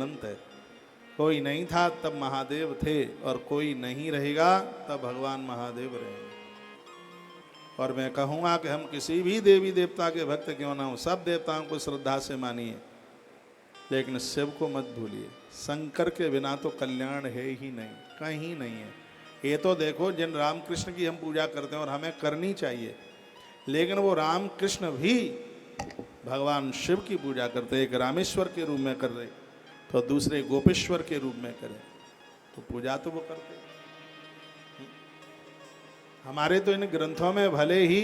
अनंत है। कोई नहीं था तब महादेव थे और कोई नहीं रहेगा तब भगवान महादेव रहेंगे। और मैं कहूँगा कि हम किसी भी देवी देवता के भक्त क्यों ना हो, सब देवताओं को श्रद्धा से मानिए, लेकिन शिव को मत भूलिए। शंकर के बिना तो कल्याण है ही नहीं, कहीं नहीं है। ये तो देखो, जिन रामकृष्ण की हम पूजा करते हैं और हमें करनी चाहिए, लेकिन वो रामकृष्ण भी भगवान शिव की पूजा करते, एक रामेश्वर के रूप में कर रहे तो दूसरे गोपेश्वर के रूप में करें, तो पूजा तो वो करते। हमारे तो इन ग्रंथों में भले ही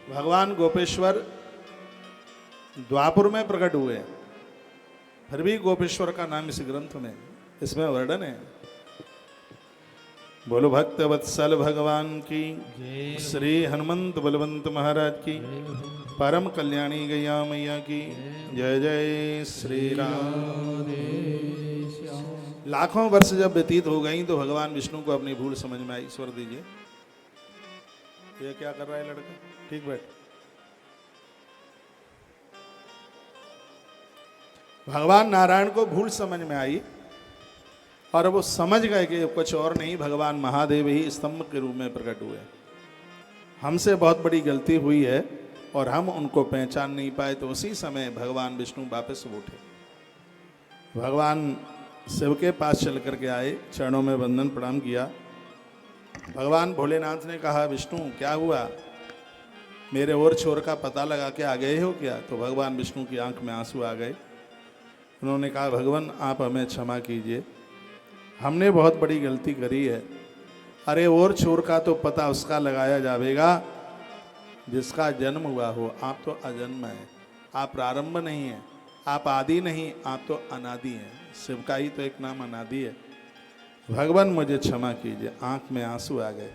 भगवान गोपेश्वर द्वापुर में प्रकट हुए, फिर भी गोपेश्वर का नाम इस ग्रंथ में, इसमें वर्णन है। बोलो भक्त वत्सल भगवान की, श्री हनुमंत बलवंत महाराज की, परम कल्याणी गैया मैया की जय जय श्री राम। लाखों वर्ष जब व्यतीत हो गई तो भगवान विष्णु को अपनी भूल समझ में आई। स्वर दीजिए। ये क्या कर रहा है लड़का? ठीक बैठ। भगवान नारायण को भूल समझ में आई और वो समझ गए कि कुछ और नहीं, भगवान महादेव ही स्तंभ के रूप में प्रकट हुए। हमसे बहुत बड़ी गलती हुई है और हम उनको पहचान नहीं पाए। तो उसी समय भगवान विष्णु वापस उठे, भगवान शिव के पास चल करके आए, चरणों में वंदन प्रणाम किया। भगवान भोलेनाथ ने कहा, विष्णु क्या हुआ, मेरे और छोर का पता लगा के आ गए हो क्या? तो भगवान विष्णु की आंख में आंसू आ गए। उन्होंने कहा, भगवान आप हमें क्षमा कीजिए, हमने बहुत बड़ी गलती करी है। अरे और छोर का तो पता उसका लगाया जाएगा जिसका जन्म हुआ हो। आप तो अजन्म है, आप प्रारंभ नहीं है, आप आदि नहीं, आप तो अनादि हैं। शिव का ही तो एक नाम अनादि है। भगवान मुझे क्षमा कीजिए। आंख में आंसू आ गए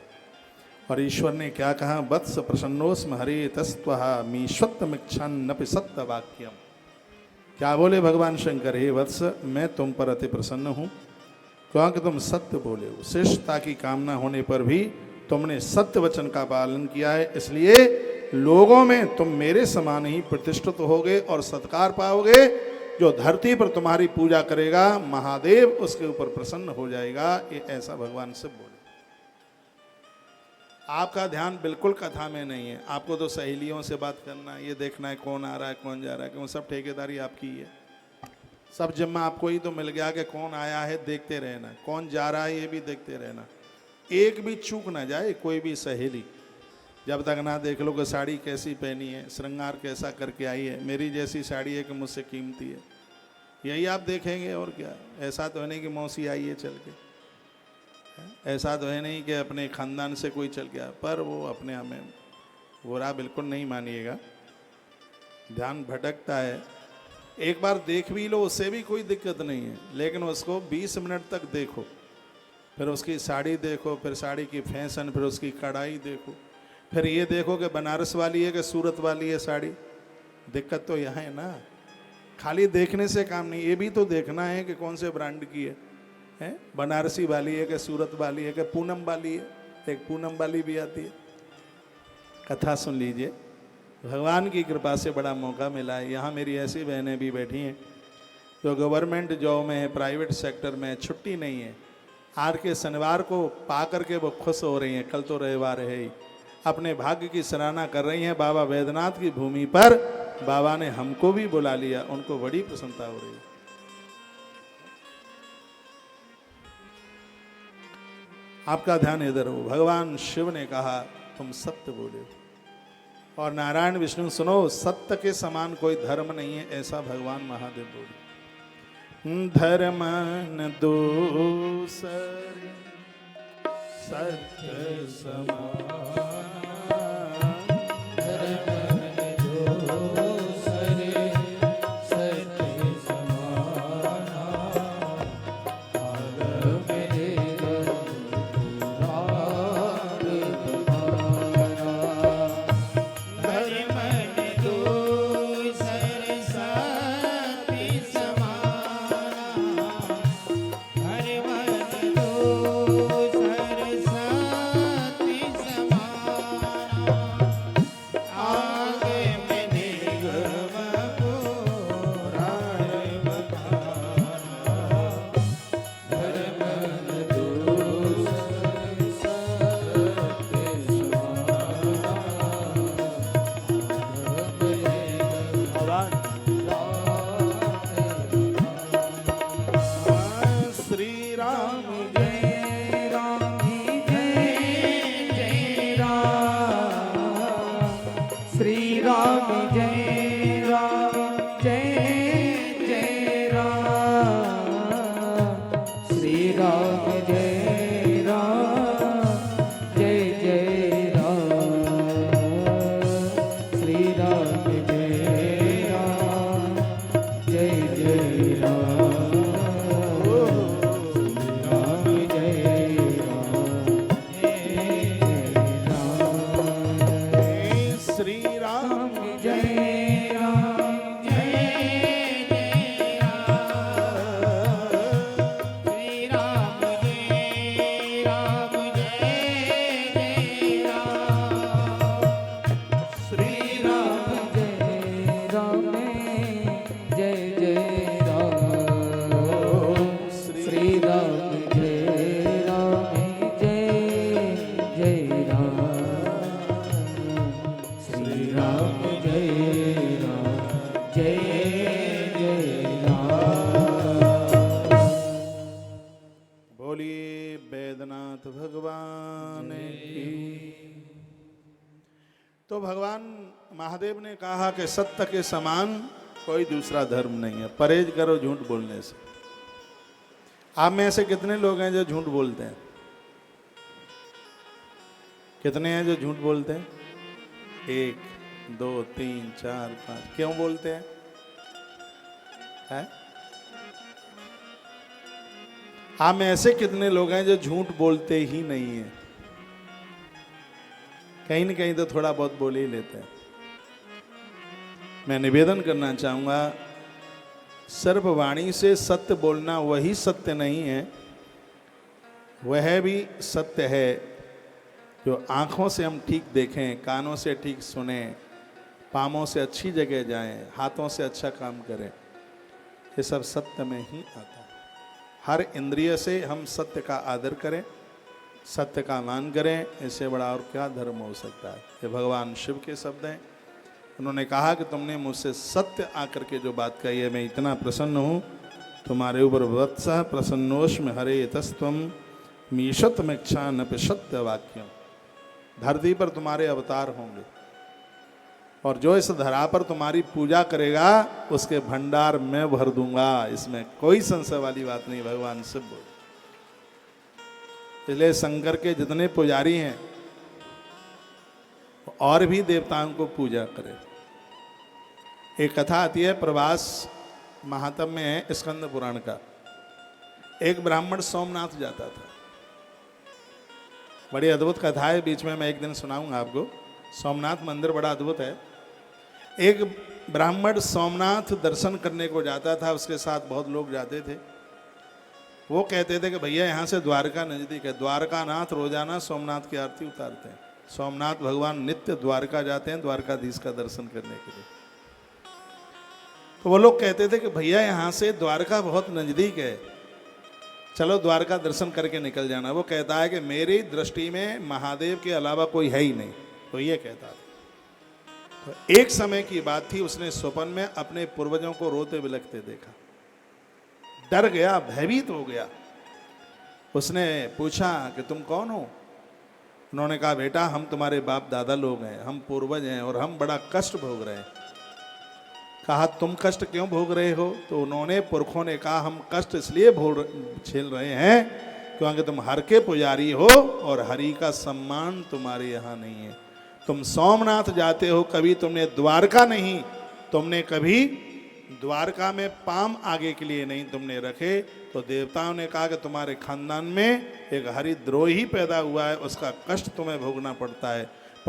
और ईश्वर ने क्या कहा, वत्स प्रसन्नोस्म हरे तस्त्वहा मीश्वत्तमिच्छन्नपि सत्य वाक्यम। क्या बोले भगवान शंकर, हे वत्स मैं तुम पर अति प्रसन्न हूँ क्योंकि तुम सत्य बोले हो। श्रेष्ठता की कामना होने पर भी तुमने सत्य वचन का पालन किया है, इसलिए लोगों में तुम मेरे समान ही प्रतिष्ठित होगे और सत्कार पाओगे। जो धरती पर तुम्हारी पूजा करेगा महादेव उसके ऊपर प्रसन्न हो जाएगा। ये ऐसा भगवान से बोले। आपका ध्यान बिल्कुल कथा में नहीं है, आपको तो सहेलियों से बात करना है, ये देखना है कौन आ रहा है कौन जा रहा है, क्यों सब ठेकेदारी आपकी है, सब जिम्मा आपको ही तो मिल गया कि कौन आया है देखते रहना, कौन जा रहा है ये भी देखते रहना। एक भी चूक ना जाए कोई भी सहेली, जब तक ना देख लो कि साड़ी कैसी पहनी है, श्रृंगार कैसा करके आई है, मेरी जैसी साड़ी है कि मुझसे कीमती है, यही आप देखेंगे। और क्या, ऐसा तो है नहीं कि मौसी आई है चल के, ऐसा तो है नहीं कि अपने खानदान से कोई चल गया, पर वो अपने हमें बुरा बिल्कुल नहीं मानिएगा। ध्यान भटकता है, एक बार देख भी लो उससे भी कोई दिक्कत नहीं है, लेकिन उसको 20 मिनट तक देखो, फिर उसकी साड़ी देखो, फिर साड़ी की फैशन, फिर उसकी कढ़ाई देखो, फिर ये देखो कि बनारस वाली है कि सूरत वाली है साड़ी। दिक्कत तो यहाँ है ना, खाली देखने से काम नहीं, ये भी तो देखना है कि कौन से ब्रांड की है, बनारसी वाली है कि सूरत वाली है कि पूनम वाली है। एक पूनम वाली भी आती है। कथा सुन लीजिए, भगवान की कृपा से बड़ा मौका मिला है। यहाँ मेरी ऐसी बहनें भी बैठी हैं जो गवर्नमेंट जॉब में है, प्राइवेट सेक्टर में, छुट्टी नहीं है। आज के शनिवार को पा करके वो खुश हो रही हैं, कल तो रविवार है ही, अपने भाग्य की सराहना कर रही हैं। बाबा वैद्यनाथ की भूमि पर बाबा ने हमको भी बुला लिया, उनको बड़ी प्रसन्नता हो रही है। आपका ध्यान इधर हो। भगवान शिव ने कहा तुम सत्य बोले, और नारायण विष्णु सुनो, सत्य के समान कोई धर्म नहीं है, ऐसा भगवान महादेव बोले। धर्म न दूसर सत्य समान, तो भगवान महादेव ने कहा कि सत्य के समान कोई दूसरा धर्म नहीं है, परहेज करो झूठ बोलने से। आप में ऐसे कितने लोग हैं जो झूठ बोलते हैं? कितने हैं जो झूठ बोलते हैं? 1 2 3 4 5। क्यों बोलते हैं? आप में ऐसे कितने लोग हैं जो झूठ बोलते ही नहीं है? कहीं न कहीं तो थोड़ा बहुत बोल ही लेते हैं। मैं निवेदन करना चाहूंगा, सिर्फ वाणी से सत्य बोलना वही सत्य नहीं है, वह भी सत्य है जो आंखों से हम ठीक देखें, कानों से ठीक सुने, पाँवों से अच्छी जगह जाएं, हाथों से अच्छा काम करें। ये सब सत्य में ही आता है। हर इंद्रिय से हम सत्य का आदर करें, सत्य का मान करें, इससे बड़ा और क्या धर्म हो सकता है। ये भगवान शिव के शब्द हैं। उन्होंने कहा कि तुमने मुझसे सत्य आकर के जो बात कही है, मैं इतना प्रसन्न हूँ तुम्हारे ऊपर। वत्स प्रसन्नोष्म हरे तस्त्वम मीशत मिक्षा न सत्य वाक्यम। धरती पर तुम्हारे अवतार होंगे और जो इस धरा पर तुम्हारी पूजा करेगा उसके भंडार में भर दूंगा, इसमें कोई संशय वाली बात नहीं। भगवान शिव बोल। इसलिए शंकर के जितने पुजारी हैं और भी देवताओं को पूजा करें। एक कथा आती है प्रभास महात्म्य में है स्कंद पुराण का। एक ब्राह्मण सोमनाथ जाता था। बड़ी अद्भुत कथा है, बीच में मैं एक दिन सुनाऊंगा आपको। सोमनाथ मंदिर बड़ा अद्भुत है। एक ब्राह्मण सोमनाथ दर्शन करने को जाता था, उसके साथ बहुत लोग जाते थे। वो कहते थे कि भैया यहाँ से द्वारका नजदीक है, द्वारका नाथ रोजाना सोमनाथ की आरती उतारते हैं। सोमनाथ भगवान नित्य द्वारका जाते हैं द्वारकाधीश का दर्शन करने के लिए। तो वो लोग कहते थे कि भैया यहाँ से द्वारका बहुत नजदीक है, चलो द्वारका दर्शन करके निकल जाना। वो कहता है कि मेरी दृष्टि में महादेव के अलावा कोई है ही नहीं, तो ये कहता था। तो एक समय की बात थी, उसने स्वप्न में अपने पूर्वजों को रोते बिलखते देखा, डर गया, भयभीत हो गया। उसने पूछा कि तुम कौन हो? उन्होंने कहा बेटा हम तुम्हारे बाप दादा लोग हैं, हम पूर्वज हैं और हम बड़ा कष्ट भोग रहे हैं। कहा तुम कष्ट क्यों भोग रहे हो? तो उन्होंने पुरखों ने कहा हम कष्ट इसलिए झेल रहे हैं क्योंकि तुम हर के पुजारी हो और हरि का सम्मान तुम्हारे यहाँ नहीं है। तुम सोमनाथ जाते हो, कभी तुमने द्वारका नहीं, तुमने कभी द्वारका में पाम आगे के लिए नहीं तुमने रखे। तो देवताओं ने कहा कि तुम्हारे खानदान में एक हरिद्रोही पैदा हुआ है, उसका कष्ट तुम्हें भोगना पड़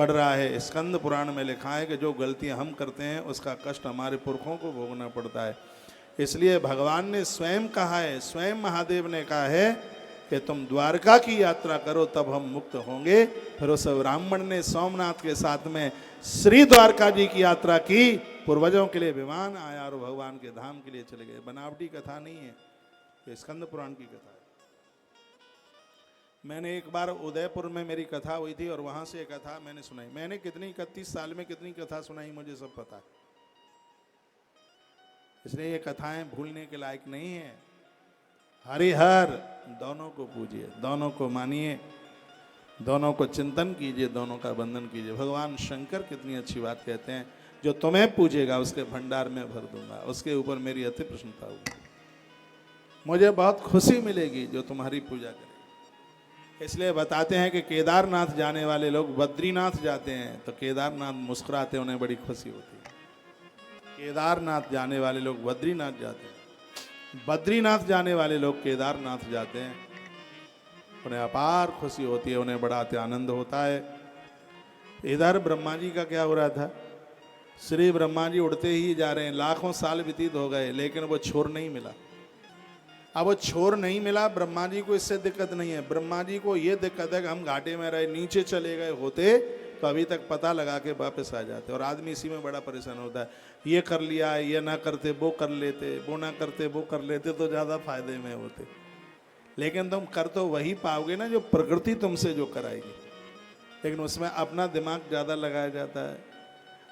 रहा है। स्कंद पुराण में लिखा है कि जो गलतियां हम करते हैं उसका कष्ट हमारे पुरखों को भोगना पड़ता है। इसलिए भगवान ने स्वयं कहा है, स्वयं महादेव ने कहा है कि तुम द्वारका की यात्रा करो तब हम मुक्त होंगे। फिर उस ब्राह्मण ने सोमनाथ के साथ में श्री द्वारका जी की यात्रा की। पूर्वजों के लिए विमान आया और भगवान के धाम के लिए चले गए। बनावटी कथा नहीं है, ये स्कंद पुराण की कथा है। मैंने एक बार उदयपुर में मेरी कथा हुई थी और वहां से एक कथा मैंने सुनाई। मैंने कितनी 31 साल में कितनी कथा सुनाई मुझे सब पता है, इसलिए ये कथाएं भूलने के लायक नहीं है। हरिहर दोनों को पूजिए, दोनों को मानिए, दोनों को चिंतन कीजिए, दोनों का बंधन कीजिए। भगवान शंकर कितनी अच्छी बात कहते हैं, जो तुम्हें पूजेगा उसके भंडार में भर दूंगा, उसके ऊपर मेरी अति प्रसन्नता होगी, मुझे बहुत खुशी मिलेगी जो तुम्हारी पूजा करे। इसलिए बताते हैं कि केदारनाथ जाने वाले लोग बद्रीनाथ जाते हैं तो केदारनाथ मुस्कुराते, उन्हें बड़ी खुशी होती है। केदारनाथ जाने वाले लोग बद्रीनाथ जाते हैं, बद्रीनाथ जाने वाले लोग केदारनाथ जाते हैं, उन्हें अपार खुशी होती है, उन्हें बड़ा आनंद होता है। इधर ब्रह्मा जी का क्या हो रहा था? श्री ब्रह्मा जी उड़ते ही जा रहे हैं, लाखों साल व्यतीत हो गए लेकिन वो छोर नहीं मिला। अब वो छोर नहीं मिला, ब्रह्मा जी को इससे दिक्कत नहीं है। ब्रह्मा जी को ये दिक्कत है कि हम घाटे में रहे, नीचे चले गए होते तो अभी तक पता लगा के वापस आ जाते। और आदमी इसी में बड़ा परेशान होता है, ये कर लिया, ये ना करते वो कर लेते, वो ना करते वो कर लेते तो ज़्यादा फायदे में होते। लेकिन तुम कर तो वही पाओगे ना जो प्रकृति तुमसे जो कराएगी, लेकिन उसमें अपना दिमाग ज़्यादा लगाया जाता है।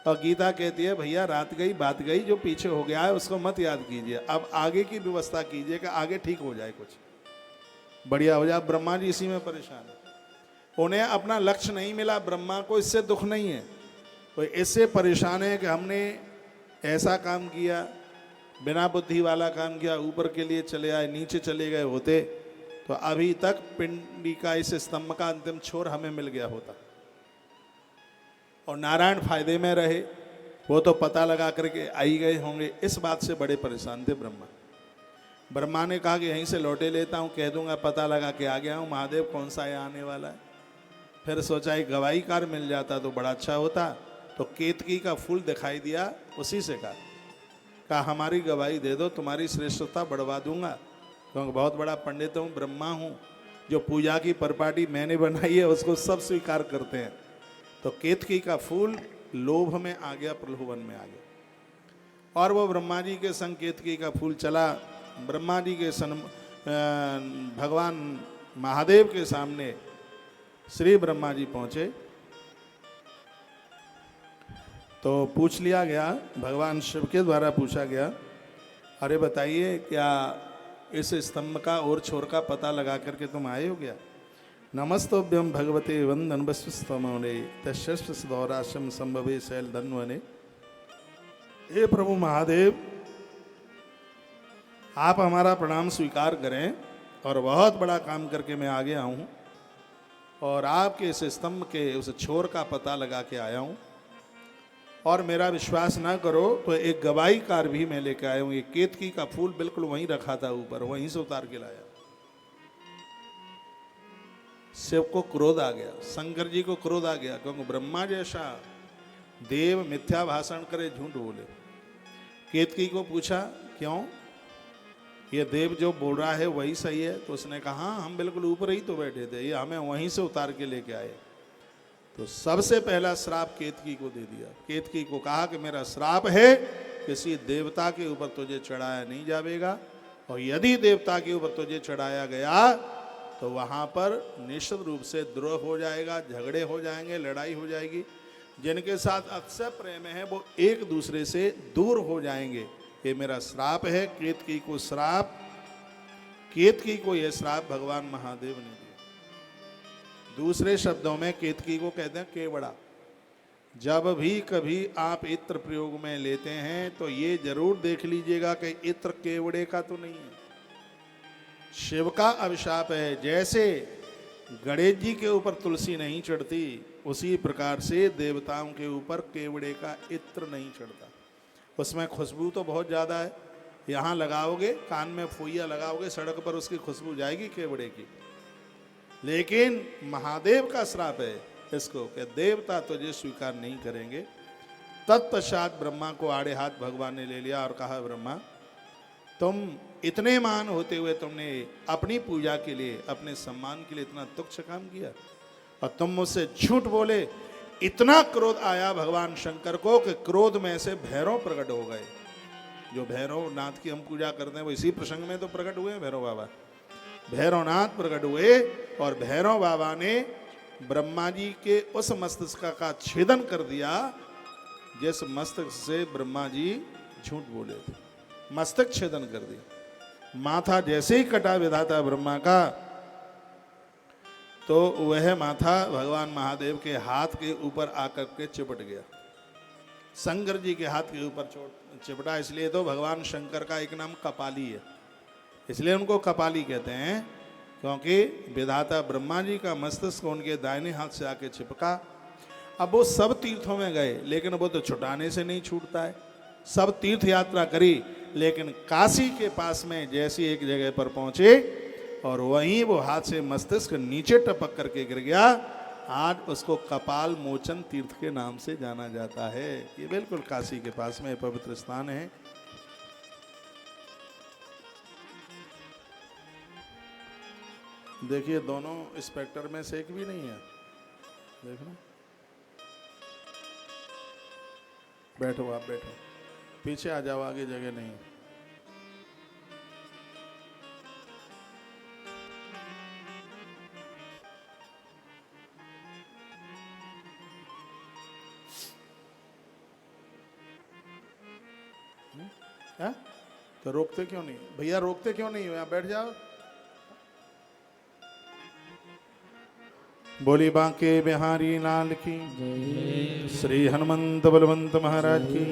और गीता कहती है भैया रात गई बात गई, जो पीछे हो गया है उसको मत याद कीजिए, अब आगे की व्यवस्था कीजिए कि आगे ठीक हो जाए, कुछ बढ़िया हो जाए। ब्रह्मा जी इसी में परेशान है, उन्हें अपना लक्ष्य नहीं मिला। ब्रह्मा को इससे दुख नहीं है, कोई इससे परेशान है कि हमने ऐसा काम किया, बिना बुद्धि वाला काम किया, ऊपर के लिए चले आए, नीचे चले गए होते तो अभी तक पिंडी इस स्तंभ का अंतिम छोर हमें मिल गया होता और नारायण फायदे में रहे। वो तो पता लगा करके आई गए होंगे, इस बात से बड़े परेशान थे ब्रह्मा। ब्रह्मा ने कहा कि यहीं से लौटे लेता हूँ, कह दूंगा पता लगा के आ गया हूँ, महादेव कौन सा है आने वाला है। फिर सोचा एक गवाही कार मिल जाता तो बड़ा अच्छा होता। तो केतकी का फूल दिखाई दिया, उसी से कहा हमारी गवाही दे दो, तुम्हारी श्रेष्ठता बढ़वा दूंगा, क्योंकि बहुत बड़ा पंडित हूँ, ब्रह्मा हूँ, जो पूजा की परपाटी मैंने बनाई है उसको सब स्वीकार करते हैं। तो केतकी का फूल लोभ में आ गया, प्रलोभन में आ गया और वो ब्रह्मा जी के संग केतकी का फूल चला। ब्रह्मा जी के संग भगवान महादेव के सामने श्री ब्रह्मा जी पहुंचे तो पूछ लिया गया, भगवान शिव के द्वारा पूछा गया, अरे बताइए क्या इस स्तंभ का और छोर का पता लगा करके तुम आए हो क्या? नमस्तोभ्यम भगवते वंदन वस्तुस्तमोने तस्यौराश्रम संभवे शैल धन्वने। हे प्रभु महादेव, आप हमारा प्रणाम स्वीकार करें और बहुत बड़ा काम करके मैं आ गया हूँ और आपके इस स्तंभ के उस छोर का पता लगा के आया हूँ और मेरा विश्वास ना करो तो एक गवाही कार भी मैं लेके आया हूँ। ये केतकी का फूल बिल्कुल वहीं रखा था ऊपर, वहीं से उतार के लाया। शिव को क्रोध आ गया, शंकर जी को क्रोध आ गया, क्योंकि ब्रह्मा जैसा देव मिथ्या भाषण करे, झूठ बोले। केतकी को पूछा क्यों, ये देव जो बोल रहा है वही सही है? तो उसने कहा हाँ, हम बिल्कुल ऊपर ही तो बैठे थे, ये हमें वहीं से उतार के लेके आए। तो सबसे पहला श्राप केतकी को दे दिया। केतकी को कहा कि मेरा श्राप है, किसी देवता के ऊपर तुझे चढ़ाया नहीं जाएगा और यदि देवता के ऊपर तुझे चढ़ाया गया तो वहां पर निश्चित रूप से द्रोह हो जाएगा, झगड़े हो जाएंगे, लड़ाई हो जाएगी। जिनके साथ अक्षय प्रेम है वो एक दूसरे से दूर हो जाएंगे। ये मेरा श्राप है। केतकी को श्राप, केतकी को यह श्राप भगवान महादेव ने दिया। दूसरे शब्दों में केतकी को कहते हैं केवड़ा। जब भी कभी आप इत्र प्रयोग में लेते हैं तो ये जरूर देख लीजिएगा कि इत्र केवड़े का तो नहीं है, शिव का अभिशाप है। जैसे गणेश जी के ऊपर तुलसी नहीं चढ़ती, उसी प्रकार से देवताओं के ऊपर केवड़े का इत्र नहीं चढ़ता। उसमें खुशबू तो बहुत ज़्यादा है, यहाँ लगाओगे, कान में फुइया लगाओगे, सड़क पर उसकी खुशबू जाएगी केवड़े की। लेकिन महादेव का श्राप है इसको कि देवता तुझे स्वीकार नहीं करेंगे। तत्पश्चात ब्रह्मा को आड़े हाथ भगवान ने ले लिया और कहा, ब्रह्मा तुम इतने महान होते हुए तुमने अपनी पूजा के लिए, अपने सम्मान के लिए इतना तुच्छ काम किया और तुम मुझसे झूठ बोले। इतना क्रोध आया भगवान शंकर को कि क्रोध में से भैरव प्रकट हो गए। जो भैरव नाथ की हम पूजा करते हैं वो इसी प्रसंग में तो प्रकट हुए हैं भैरव बाबा। भैरवनाथ प्रकट हुए और भैरव बाबा ने ब्रह्मा जी के उस मस्तिष्क का छेदन कर दिया जिस मस्तक से ब्रह्मा जी झूठ बोले थे। मस्तक छेदन कर दिया। माथा जैसे ही कटा विधाता ब्रह्मा का, तो वह माथा भगवान महादेव के हाथ के ऊपर आकर के चिपट गया। शंकर जी के हाथ के ऊपर चिपटा, इसलिए तो भगवान शंकर का एक नाम कपाली है, इसलिए उनको कपाली कहते हैं, क्योंकि विधाता ब्रह्मा जी का मस्तिष्क उनके दाहिने हाथ से आके चिपका। अब वो सब तीर्थों में गए लेकिन वो तो छुटाने से नहीं छूटता है। सब तीर्थ यात्रा करी लेकिन काशी के पास में जैसी एक जगह पर पहुंचे और वहीं वो हाथ से मस्तिष्क नीचे टपक करके गिर गया। आज उसको कपाल मोचन तीर्थ के नाम से जाना जाता है। ये बिल्कुल काशी के पास में पवित्र स्थान है। देखिए दोनों स्पेक्टर में से एक भी नहीं है, देखना। बैठो, आप बैठो, पीछे आ जाओ, आगे जगह नहीं। है तो रोकते क्यों नहीं भैया, रोकते क्यों नहीं हो? यहाँ बैठ जाओ। बोली बांके बिहारी लाल की, श्री हनुमंत बलवंत महाराज की,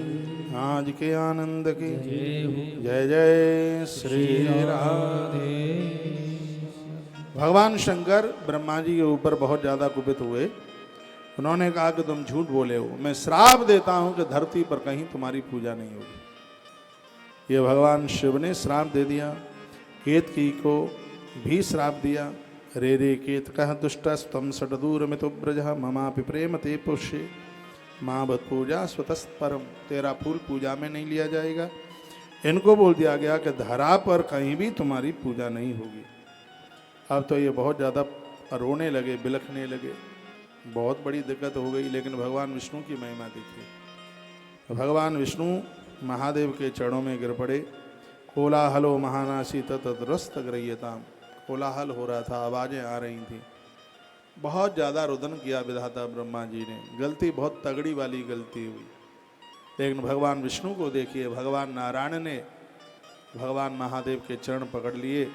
आज के आनंद की जय जय श्री राधे। भगवान शंकर ब्रह्मा जी के ऊपर बहुत ज्यादा कुपित हुए। उन्होंने कहा कि तुम झूठ बोले हो, मैं श्राप देता हूं कि धरती पर कहीं तुम्हारी पूजा नहीं होगी। ये भगवान शिव ने श्राप दे दिया। केतकी को भी श्राप दिया। रे रे केत कह दुष्टस्तम सटदूर में तो ब्रज ममापि प्रेम ते पुष्य माँ बत पूजा स्वतस्परम, तेरा फूल पूजा में नहीं लिया जाएगा। इनको बोल दिया गया कि धरा पर कहीं भी तुम्हारी पूजा नहीं होगी। अब तो ये बहुत ज़्यादा रोने लगे, बिलखने लगे, बहुत बड़ी दिक्कत हो गई। लेकिन भगवान विष्णु की महिमा देखिए। भगवान विष्णु महादेव के चरणों में गिर पड़े। कोलाहलो महानाशी तत्रस्त ग्रह्यताम, कोलाहल हो रहा था, आवाज़ें आ रही थी। बहुत ज़्यादा रुदन किया विधाता ब्रह्मा जी ने, गलती बहुत तगड़ी वाली गलती हुई। लेकिन भगवान विष्णु को देखिए, भगवान नारायण ने भगवान महादेव के चरण पकड़ लिए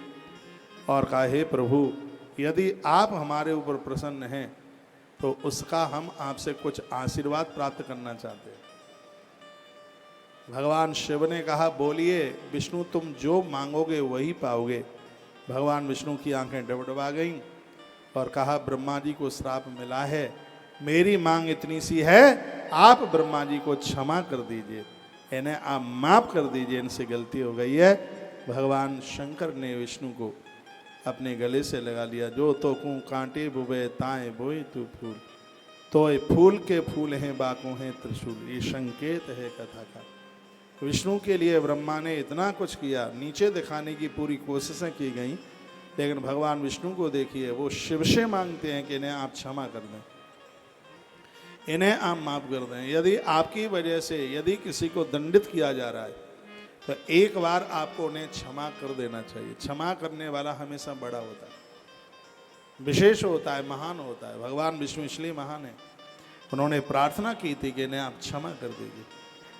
और कहा, हे प्रभु, यदि आप हमारे ऊपर प्रसन्न हैं तो उसका हम आपसे कुछ आशीर्वाद प्राप्त करना चाहते हैं। भगवान शिव ने कहा, बोलिए विष्णु, तुम जो मांगोगे वही पाओगे। भगवान विष्णु की आंखें डबडबा गईं और कहा, ब्रह्मा जी को श्राप मिला है, मेरी मांग इतनी सी है, आप ब्रह्मा जी को क्षमा कर दीजिए, इन्हें आप माफ कर दीजिए, इनसे गलती हो गई है। भगवान शंकर ने विष्णु को अपने गले से लगा लिया। जो तो कूँ कांटे बुबे ताए बोए तू फूल, तोय फूल के फूल हैं बाकों हैं त्रिशूल, ये संकेत है कथा का। विष्णु के लिए ब्रह्मा ने इतना कुछ किया, नीचे दिखाने की पूरी कोशिशें की गई, लेकिन भगवान विष्णु को देखिए, वो शिव से मांगते हैं कि इन्हें आप क्षमा कर दें, इन्हें आप माफ कर दें। यदि आपकी वजह से यदि किसी को दंडित किया जा रहा है तो एक बार आपको उन्हें क्षमा कर देना चाहिए। क्षमा करने वाला हमेशा बड़ा होता है, विशेष होता है, महान होता है। भगवान विष्णु इसलिए महान है। उन्होंने प्रार्थना की थी कि इन्हें आप क्षमा कर दीजिए,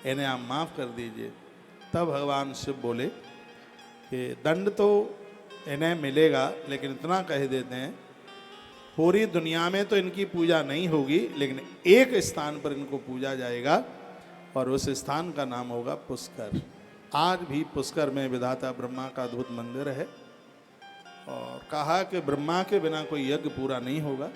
इन्हें आप माफ़ कर दीजिए। तब भगवान शिव बोले कि दंड तो इन्हें मिलेगा, लेकिन इतना कह देते हैं, पूरी दुनिया में तो इनकी पूजा नहीं होगी, लेकिन एक स्थान पर इनको पूजा जाएगा और उस स्थान का नाम होगा पुष्कर। आज भी पुष्कर में विधाता ब्रह्मा का अद्भुत मंदिर है। और कहा कि ब्रह्मा के बिना कोई यज्ञ पूरा नहीं होगा।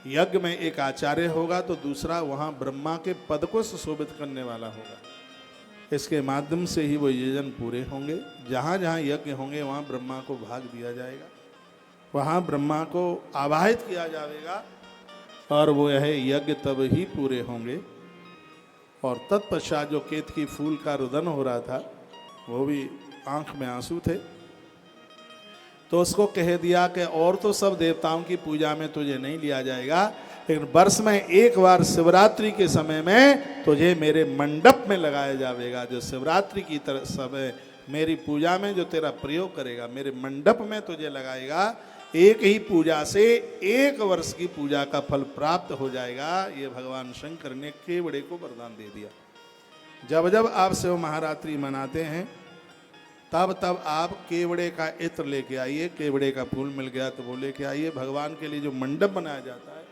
यज्ञ में एक आचार्य होगा तो दूसरा वहाँ ब्रह्मा के पद को सुशोभित करने वाला होगा। इसके माध्यम से ही वो यजन पूरे होंगे। जहाँ जहाँ यज्ञ होंगे वहाँ ब्रह्मा को भाग दिया जाएगा, वहाँ ब्रह्मा को आवाहित किया जाएगा और वो यह यज्ञ तब ही पूरे होंगे। और तत्पश्चात जो केतकी फूल का रुदन हो रहा था, वो भी आंख में आंसू थे, तो उसको कह दिया कि और तो सब देवताओं की पूजा में तुझे नहीं लिया जाएगा, लेकिन वर्ष में एक बार शिवरात्रि के समय में तुझे मेरे मंडप में लगाया जाएगा। जो शिवरात्रि की तरह समय मेरी पूजा में जो तेरा प्रयोग करेगा, मेरे मंडप में तुझे लगाएगा। एक ही पूजा से 1 वर्ष की पूजा का फल प्राप्त हो जाएगा। ये भगवान शंकर ने केवड़े को वरदान दे दिया। जब जब आप शिव महारात्रि मनाते हैं तब तब आप केवड़े का इत्र लेके आइए। केवड़े का फूल मिल गया तो वो लेके आइए। भगवान के लिए जो मंडप बनाया जाता है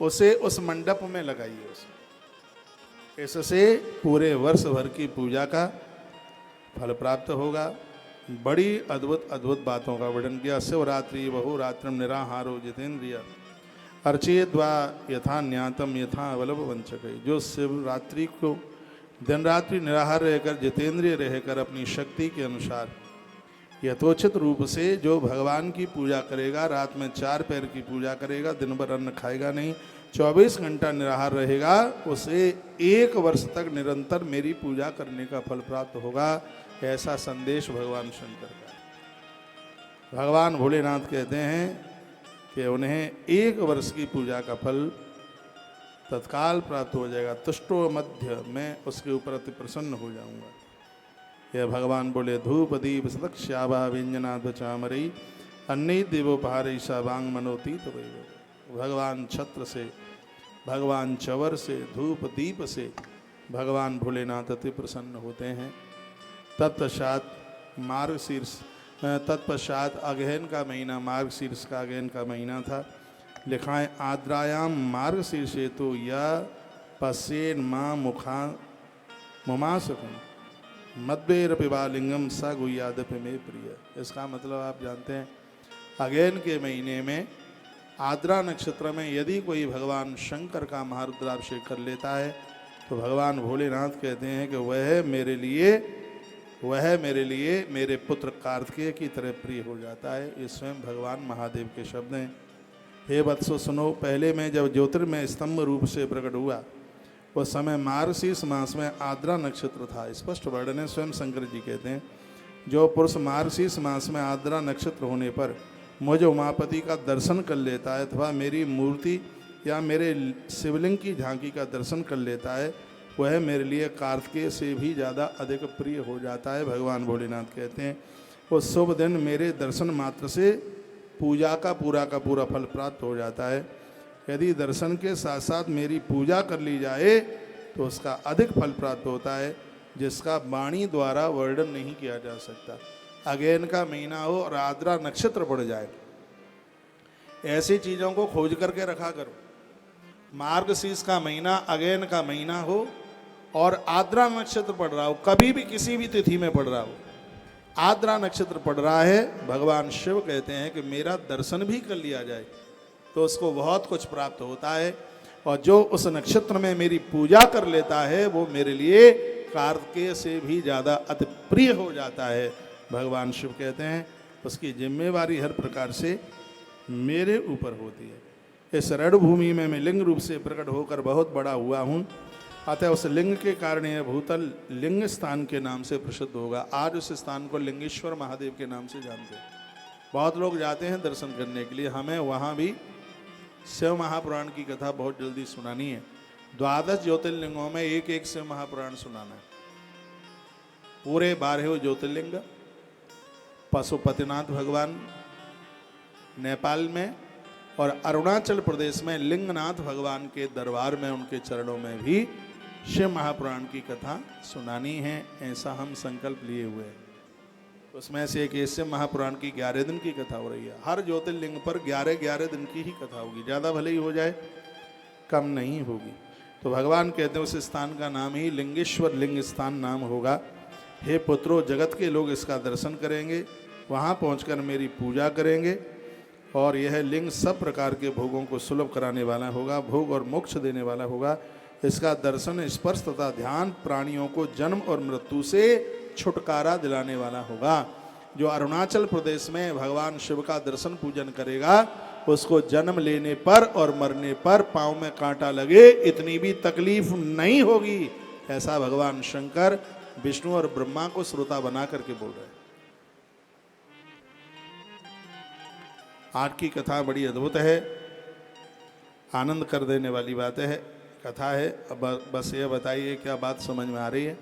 उसे उस मंडप में लगाइए। इससे पूरे वर्ष भर की पूजा का फल प्राप्त होगा। बड़ी अद्भुत अद्भुत बातों का वर्णन किया। शिवरात्रि बहुरात्रम निराहारो जितेंद्रिय अर्चेद्वा यथा न्यातम यथा अवलभ वंचक। जो शिवरात्रि को दिन रात्रि निराहार रहकर जितेंद्रिय रहकर अपनी शक्ति के अनुसार यथोचित रूप से जो भगवान की पूजा करेगा, रात में 4 पैर की पूजा करेगा, दिन भर अन्न खाएगा नहीं, 24 घंटा निराहार रहेगा, उसे 1 वर्ष तक निरंतर मेरी पूजा करने का फल प्राप्त होगा। ऐसा संदेश भगवान शंकर का। भगवान भोलेनाथ कहते हैं कि उन्हें 1 वर्ष की पूजा का फल तत्काल प्राप्त हो जाएगा। तुष्टो मध्य, मैं उसके ऊपर अति प्रसन्न हो जाऊंगा। यह भगवान बोले, धूप दीप सदक्ष्याभा व्यंजनाद चामरई अन्य देवोपहार ईशावांग मनोती। तो भगवान छत्र से, भगवान चवर से, धूप दीप से भगवान भोलेनाथ अति प्रसन्न होते हैं। तत्पश्चात मार्गशीर्ष तत्पश्चात अगहन का महीना मार्गशीर्ष का अगहन का महीना था। लिखा है आद्रायाम मार्गशीर्षे तो यह पश्येन माँ मुखा मुमासकम मद्वेर पिबालिंगम स गुयादप में प्रिय। इसका मतलब आप जानते हैं अगहन के महीने में आद्रा नक्षत्र में यदि कोई भगवान शंकर का महारुद्राभिषेक कर लेता है तो भगवान भोलेनाथ कहते हैं कि वह मेरे लिए मेरे पुत्र कार्तिकेय की तरह प्रिय हो जाता है। ये स्वयं भगवान महादेव के शब्द हैं। हे वत्सो सुनो, पहले मैं जब ज्योतिर्मय स्तंभ रूप से प्रकट हुआ उस समय मार्गशीर्ष मास में आद्रा नक्षत्र था। स्पष्ट वर्णन है, स्वयं शंकर जी कहते हैं जो पुरुष मार्गशीर्ष मास में आद्रा नक्षत्र होने पर मुझे उमापति का दर्शन कर लेता है अथवा मेरी मूर्ति या मेरे शिवलिंग की झांकी का दर्शन कर लेता है वह मेरे लिए कार्तिकेय से भी ज़्यादा अधिक प्रिय हो जाता है। भगवान भोलेनाथ कहते हैं उस शुभ दिन मेरे दर्शन मात्र से पूजा का पूरा फल प्राप्त हो जाता है। यदि दर्शन के साथ साथ मेरी पूजा कर ली जाए तो उसका अधिक फल प्राप्त होता है जिसका वाणी द्वारा वर्णन नहीं किया जा सकता। अगेन का महीना हो और आद्रा नक्षत्र पड़ जाए, ऐसी चीज़ों को खोज करके रखा करो। मार्गशीर्ष का महीना अगेन का महीना हो और आद्रा नक्षत्र पड़ रहा हो, कभी भी किसी भी तिथि में पड़ रहा हो, आद्रा नक्षत्र पड़ रहा है, भगवान शिव कहते हैं कि मेरा दर्शन भी कर लिया जाए तो उसको बहुत कुछ प्राप्त होता है। और जो उस नक्षत्र में मेरी पूजा कर लेता है वो मेरे लिए कार्तिकेय से भी ज़्यादा अति प्रिय हो जाता है। भगवान शिव कहते हैं उसकी जिम्मेवारी हर प्रकार से मेरे ऊपर होती है। इस रणभूमि में मैं लिंग रूप से प्रकट होकर बहुत बड़ा हुआ हूँ, अतः उस लिंग के कारण यह भूतल लिंग स्थान के नाम से प्रसिद्ध होगा। आज उस स्थान को लिंगेश्वर महादेव के नाम से जानते हैं। बहुत लोग जाते हैं दर्शन करने के लिए। हमें वहाँ भी शिव महापुराण की कथा बहुत जल्दी सुनानी है। 12 ज्योतिर्लिंगों में एक एक शिव महापुराण सुनाना है। पूरे 12 ज्योतिर्लिंग पशुपतिनाथ भगवान नेपाल में और अरुणाचल प्रदेश में लिंगनाथ भगवान के दरबार में उनके चरणों में भी शिव महापुराण की कथा सुनानी है, ऐसा हम संकल्प लिए हुए हैं। उसमें से एक शिव महापुराण की 11 दिन की कथा हो रही है। हर ज्योतिर्लिंग पर 11 दिन की ही कथा होगी, ज़्यादा भले ही हो जाए कम नहीं होगी। तो भगवान कहते हैं उस स्थान का नाम ही लिंगेश्वर लिंग स्थान नाम होगा। हे पुत्रो, जगत के लोग इसका दर्शन करेंगे, वहाँ पहुँचकर मेरी पूजा करेंगे और यह लिंग सब प्रकार के भोगों को सुलभ कराने वाला होगा, भोग और मोक्ष देने वाला होगा। इसका दर्शन स्पर्श तथा ध्यान प्राणियों को जन्म और मृत्यु से छुटकारा दिलाने वाला होगा। जो अरुणाचल प्रदेश में भगवान शिव का दर्शन पूजन करेगा उसको जन्म लेने पर और मरने पर पाँव में कांटा लगे इतनी भी तकलीफ नहीं होगी, ऐसा भगवान शंकर विष्णु और ब्रह्मा को श्रोता बना करके बोल रहे हैं। आज की कथा बड़ी अद्भुत है, आनंद कर देने वाली बात है, कथा है। अब बस ये बताइए क्या बात समझ में आ रही है?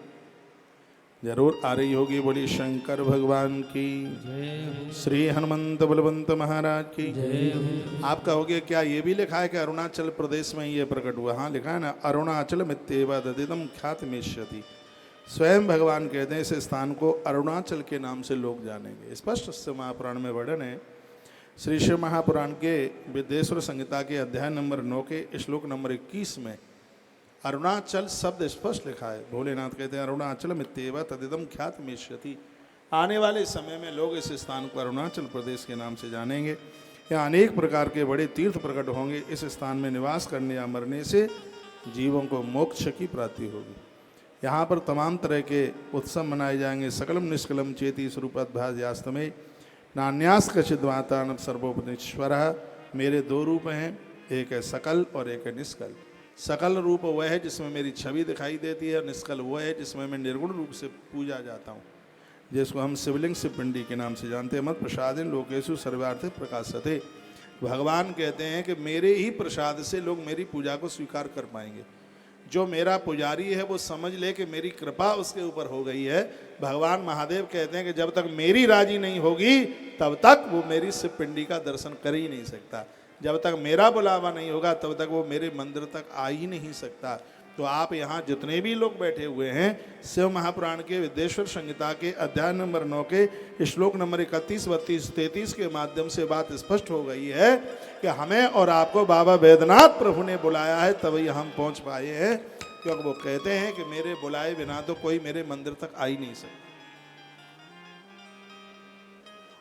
जरूर आ रही होगी। बोली शंकर भगवान की जय, श्री हनुमंत बलवंत महाराज की जय। आप कहोगे क्या ये भी लिखा है कि अरुणाचल प्रदेश में ये प्रकट हुआ? हाँ लिखा है ना, अरुणाचल मित्येव ददिदम ख्यातिमेष्यति। स्वयं भगवान कहते हैं इस स्थान को अरुणाचल के नाम से लोग जानेंगे। स्पष्ट शिव महापुराण में वर्णन है। श्री शिव महापुराण के विद्येश्वर संहिता के अध्याय नंबर 9 के श्लोक नंबर 21 में अरुणाचल शब्द स्पष्ट लिखा है। भोलेनाथ कहते हैं अरुणाचल मित्येव तदिदम ख्यातिमेष्यति। आने वाले समय में लोग इस स्थान को अरुणाचल प्रदेश के नाम से जानेंगे। यहाँ अनेक प्रकार के बड़े तीर्थ प्रकट होंगे। इस स्थान में निवास करने या मरने से जीवों को मोक्ष की प्राप्ति होगी। यहाँ पर तमाम तरह के उत्सव मनाए जाएंगे। सकलम निष्कलम चेति स्वरूपद्भास यास्तमे नान्यास कचिद्वातान सर्वोपनिश्वर। मेरे 2 रूप हैं, एक है सकल और एक है निष्कल। सकल रूप वह है जिसमें मेरी छवि दिखाई देती है और निष्कल वह है जिसमें मैं निर्गुण रूप से पूजा जाता हूँ, जिसको हम शिवलिंग शिवपिंडी के नाम से जानते हैं। मत प्रसादेन लोकेशु सर्वार्थे प्रकाशते। भगवान कहते हैं कि मेरे ही प्रसाद से लोग मेरी पूजा को स्वीकार कर पाएंगे। जो मेरा पुजारी है वो समझ ले कि मेरी कृपा उसके ऊपर हो गई है। भगवान महादेव कहते हैं कि जब तक मेरी राजी नहीं होगी तब तक वो मेरी शिव पिंडी का दर्शन कर ही नहीं सकता। जब तक मेरा बुलावा नहीं होगा तब तक वो मेरे मंदिर तक आ ही नहीं सकता। तो आप यहाँ जितने भी लोग बैठे हुए हैं, शिव महापुराण के विद्येश्वर संहिता के अध्याय नंबर 9 के श्लोक नंबर 31, 32, 33 के माध्यम से बात स्पष्ट हो गई है कि हमें और आपको बाबा वैद्यनाथ प्रभु ने बुलाया है, तभी हम पहुँच पाए हैं। क्योंकि वो कहते हैं कि मेरे बुलाए बिना तो कोई मेरे मंदिर तक आ ही नहीं सकता,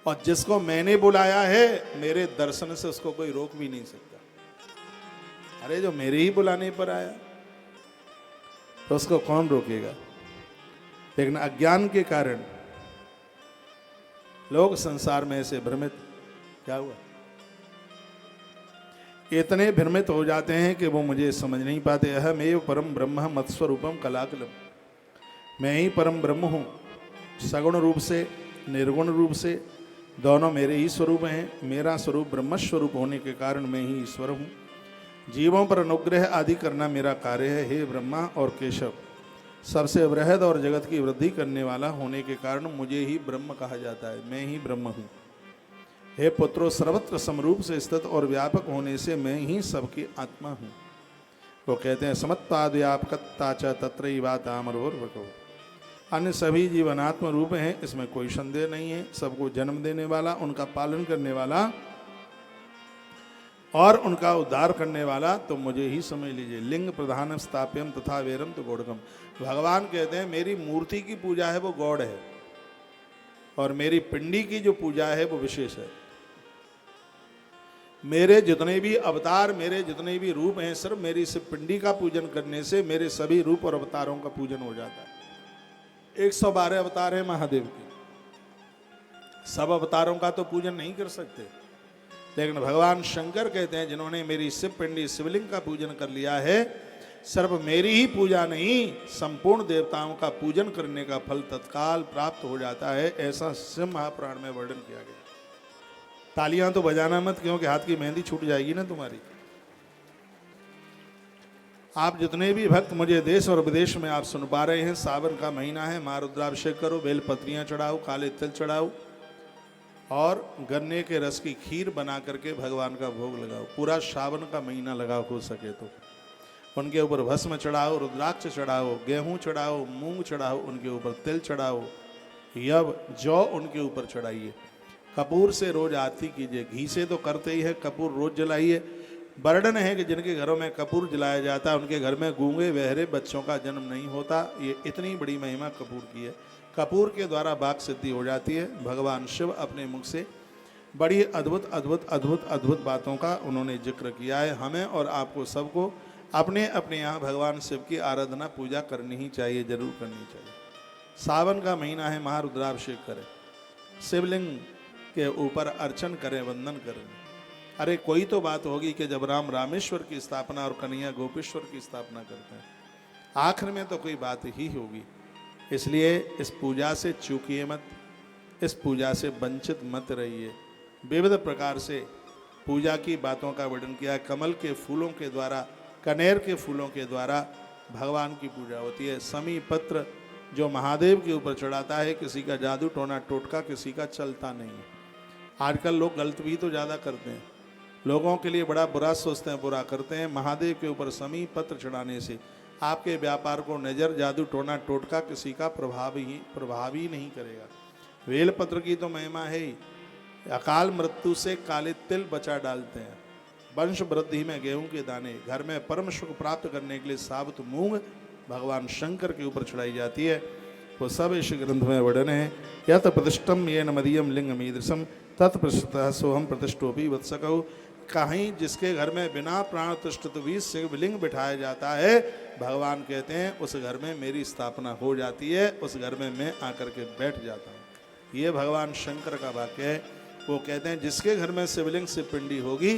और जिसको मैंने बुलाया है मेरे दर्शन से उसको कोई रोक भी नहीं सकता। अरे जो मेरे ही बुलाने पर आया तो उसको कौन रोकेगा? लेकिन अज्ञान के कारण लोग संसार में ऐसे भ्रमित, क्या हुआ, इतने भ्रमित हो जाते हैं कि वो मुझे समझ नहीं पाते। अहमेव परम ब्रह्म मत्स्वरूपम कलाकलम, मैं ही परम ब्रह्म हूँ, सगुण रूप से निर्गुण रूप से दोनों मेरे ही स्वरूप हैं। मेरा स्वरूप ब्रह्म स्वरूप होने के कारण मैं ही ईश्वर हूँ। जीवों पर अनुग्रह आदि करना मेरा कार्य है। हे ब्रह्मा और केशव, सबसे बृहद और जगत की वृद्धि करने वाला होने के कारण मुझे ही ब्रह्म कहा जाता है, मैं ही ब्रह्म हूँ। हे पुत्रों, सर्वत्र समरूप से स्थित और व्यापक होने से मैं ही सबकी आत्मा हूँ। वो कहते हैं समत्पाद व्यापकता च तत्रैवातामरोर्वको, अन्य सभी जीव अनात्म रूप हैं, इसमें कोई संदेह नहीं है। सबको जन्म देने वाला, उनका पालन करने वाला और उनका उद्धार करने वाला तो मुझे ही समझ लीजिए। लिंग प्रधानम स्थाप्यम तथा वेरम तो गौड़कम, भगवान कहते हैं मेरी मूर्ति की पूजा है वो गौड़ है, और मेरी पिंडी की जो पूजा है वो विशेष है। मेरे जितने भी अवतार, मेरे जितने भी रूप हैं, सिर्फ मेरी सिर्फ पिंडी का पूजन करने से मेरे सभी रूप और अवतारों का पूजन हो जाता है। 112 अवतार है महादेव के, सब अवतारों का तो पूजन नहीं कर सकते, लेकिन भगवान शंकर कहते हैं जिन्होंने मेरी शिव पिंडी शिवलिंग का पूजन कर लिया है, सिर्फ मेरी ही पूजा नहीं, संपूर्ण देवताओं का पूजन करने का फल तत्काल प्राप्त हो जाता है। ऐसा शिव महापुराण में वर्णन किया गया। तालियां तो बजाना मत, क्योंकि हाथ की मेहंदी छूट जाएगी ना तुम्हारी। आप जितने भी भक्त मुझे देश और विदेश में आप सुन पा रहे हैं, सावन का महीना है, मां रुद्राभिषेक करो, बेल पत्रियां चढ़ाओ, काले तिल चढ़ाओ और गन्ने के रस की खीर बना करके भगवान का भोग लगाओ। पूरा सावन का महीना लगाओ हो सके तो। उनके ऊपर भस्म चढ़ाओ, रुद्राक्ष चढ़ाओ, गेहूं चढ़ाओ, मूंग चढ़ाओ, उनके ऊपर तिल चढ़ाओ, यव जौ उनके ऊपर चढ़ाइए। कपूर से रोज आरती कीजिए, घी से तो करते ही है, कपूर रोज जलाइए। वर्णन है कि जिनके घरों में कपूर जलाया जाता है उनके घर में गूंगे बहरे बच्चों का जन्म नहीं होता। ये इतनी बड़ी महिमा कपूर की है। कपूर के द्वारा वाक सिद्धि हो जाती है। भगवान शिव अपने मुख से बड़ी अद्भुत अद्भुत अद्भुत अद्भुत बातों का उन्होंने जिक्र किया है। हमें और आपको सबको अपने अपने यहाँ भगवान शिव की आराधना पूजा करनी ही चाहिए, जरूर करनी चाहिए। सावन का महीना है, महारुद्राभिषेक करें, शिवलिंग के ऊपर अर्चन करें, वंदन करें। अरे कोई तो बात होगी कि जब राम रामेश्वर की स्थापना और कन्हैया गोपेश्वर की स्थापना करते हैं, आखिर में तो कोई बात ही होगी। इसलिए इस पूजा से चूकिए मत, इस पूजा से वंचित मत रहिए। विविध प्रकार से पूजा की बातों का वर्णन किया। कमल के फूलों के द्वारा, कनेर के फूलों के द्वारा भगवान की पूजा होती है। समी पत्र जो महादेव के ऊपर चढ़ाता है, किसी का जादू टोना टोटका किसी का चलता नहीं है। आजकल लोग गलत भी तो ज़्यादा करते हैं, लोगों के लिए बड़ा बुरा सोचते हैं, बुरा करते हैं। महादेव के ऊपर समी पत्र चढ़ाने से आपके व्यापार को नज़र, जादू टोना टोटका किसी का प्रभावी नहीं करेगा। वेल पत्र की तो महिमा है ही। अकाल मृत्यु से काले तिल बचा डालते हैं, वंश वृद्धि में गेहूं के दाने, घर में परम सुख प्राप्त करने के लिए साबुत मूंग भगवान शंकर के ऊपर चढ़ाई जाती है। वो सब इस ग्रंथ में वर्णन है। यत प्रतिष्ठम ये न मदीयम लिंगमीदृशम तत्प्रतिष्ठा सोहम प्रतिष्ठोपी वत्सकौ। कहीं जिसके घर में बिना प्राण प्रतिष्ठित भी शिवलिंग बिठाया जाता है, भगवान कहते हैं उस घर में मेरी स्थापना हो जाती है, उस घर में मैं आकर के बैठ जाता हूँ। ये भगवान शंकर का वाक्य है। वो कहते हैं जिसके घर में शिवलिंग से पिंडी होगी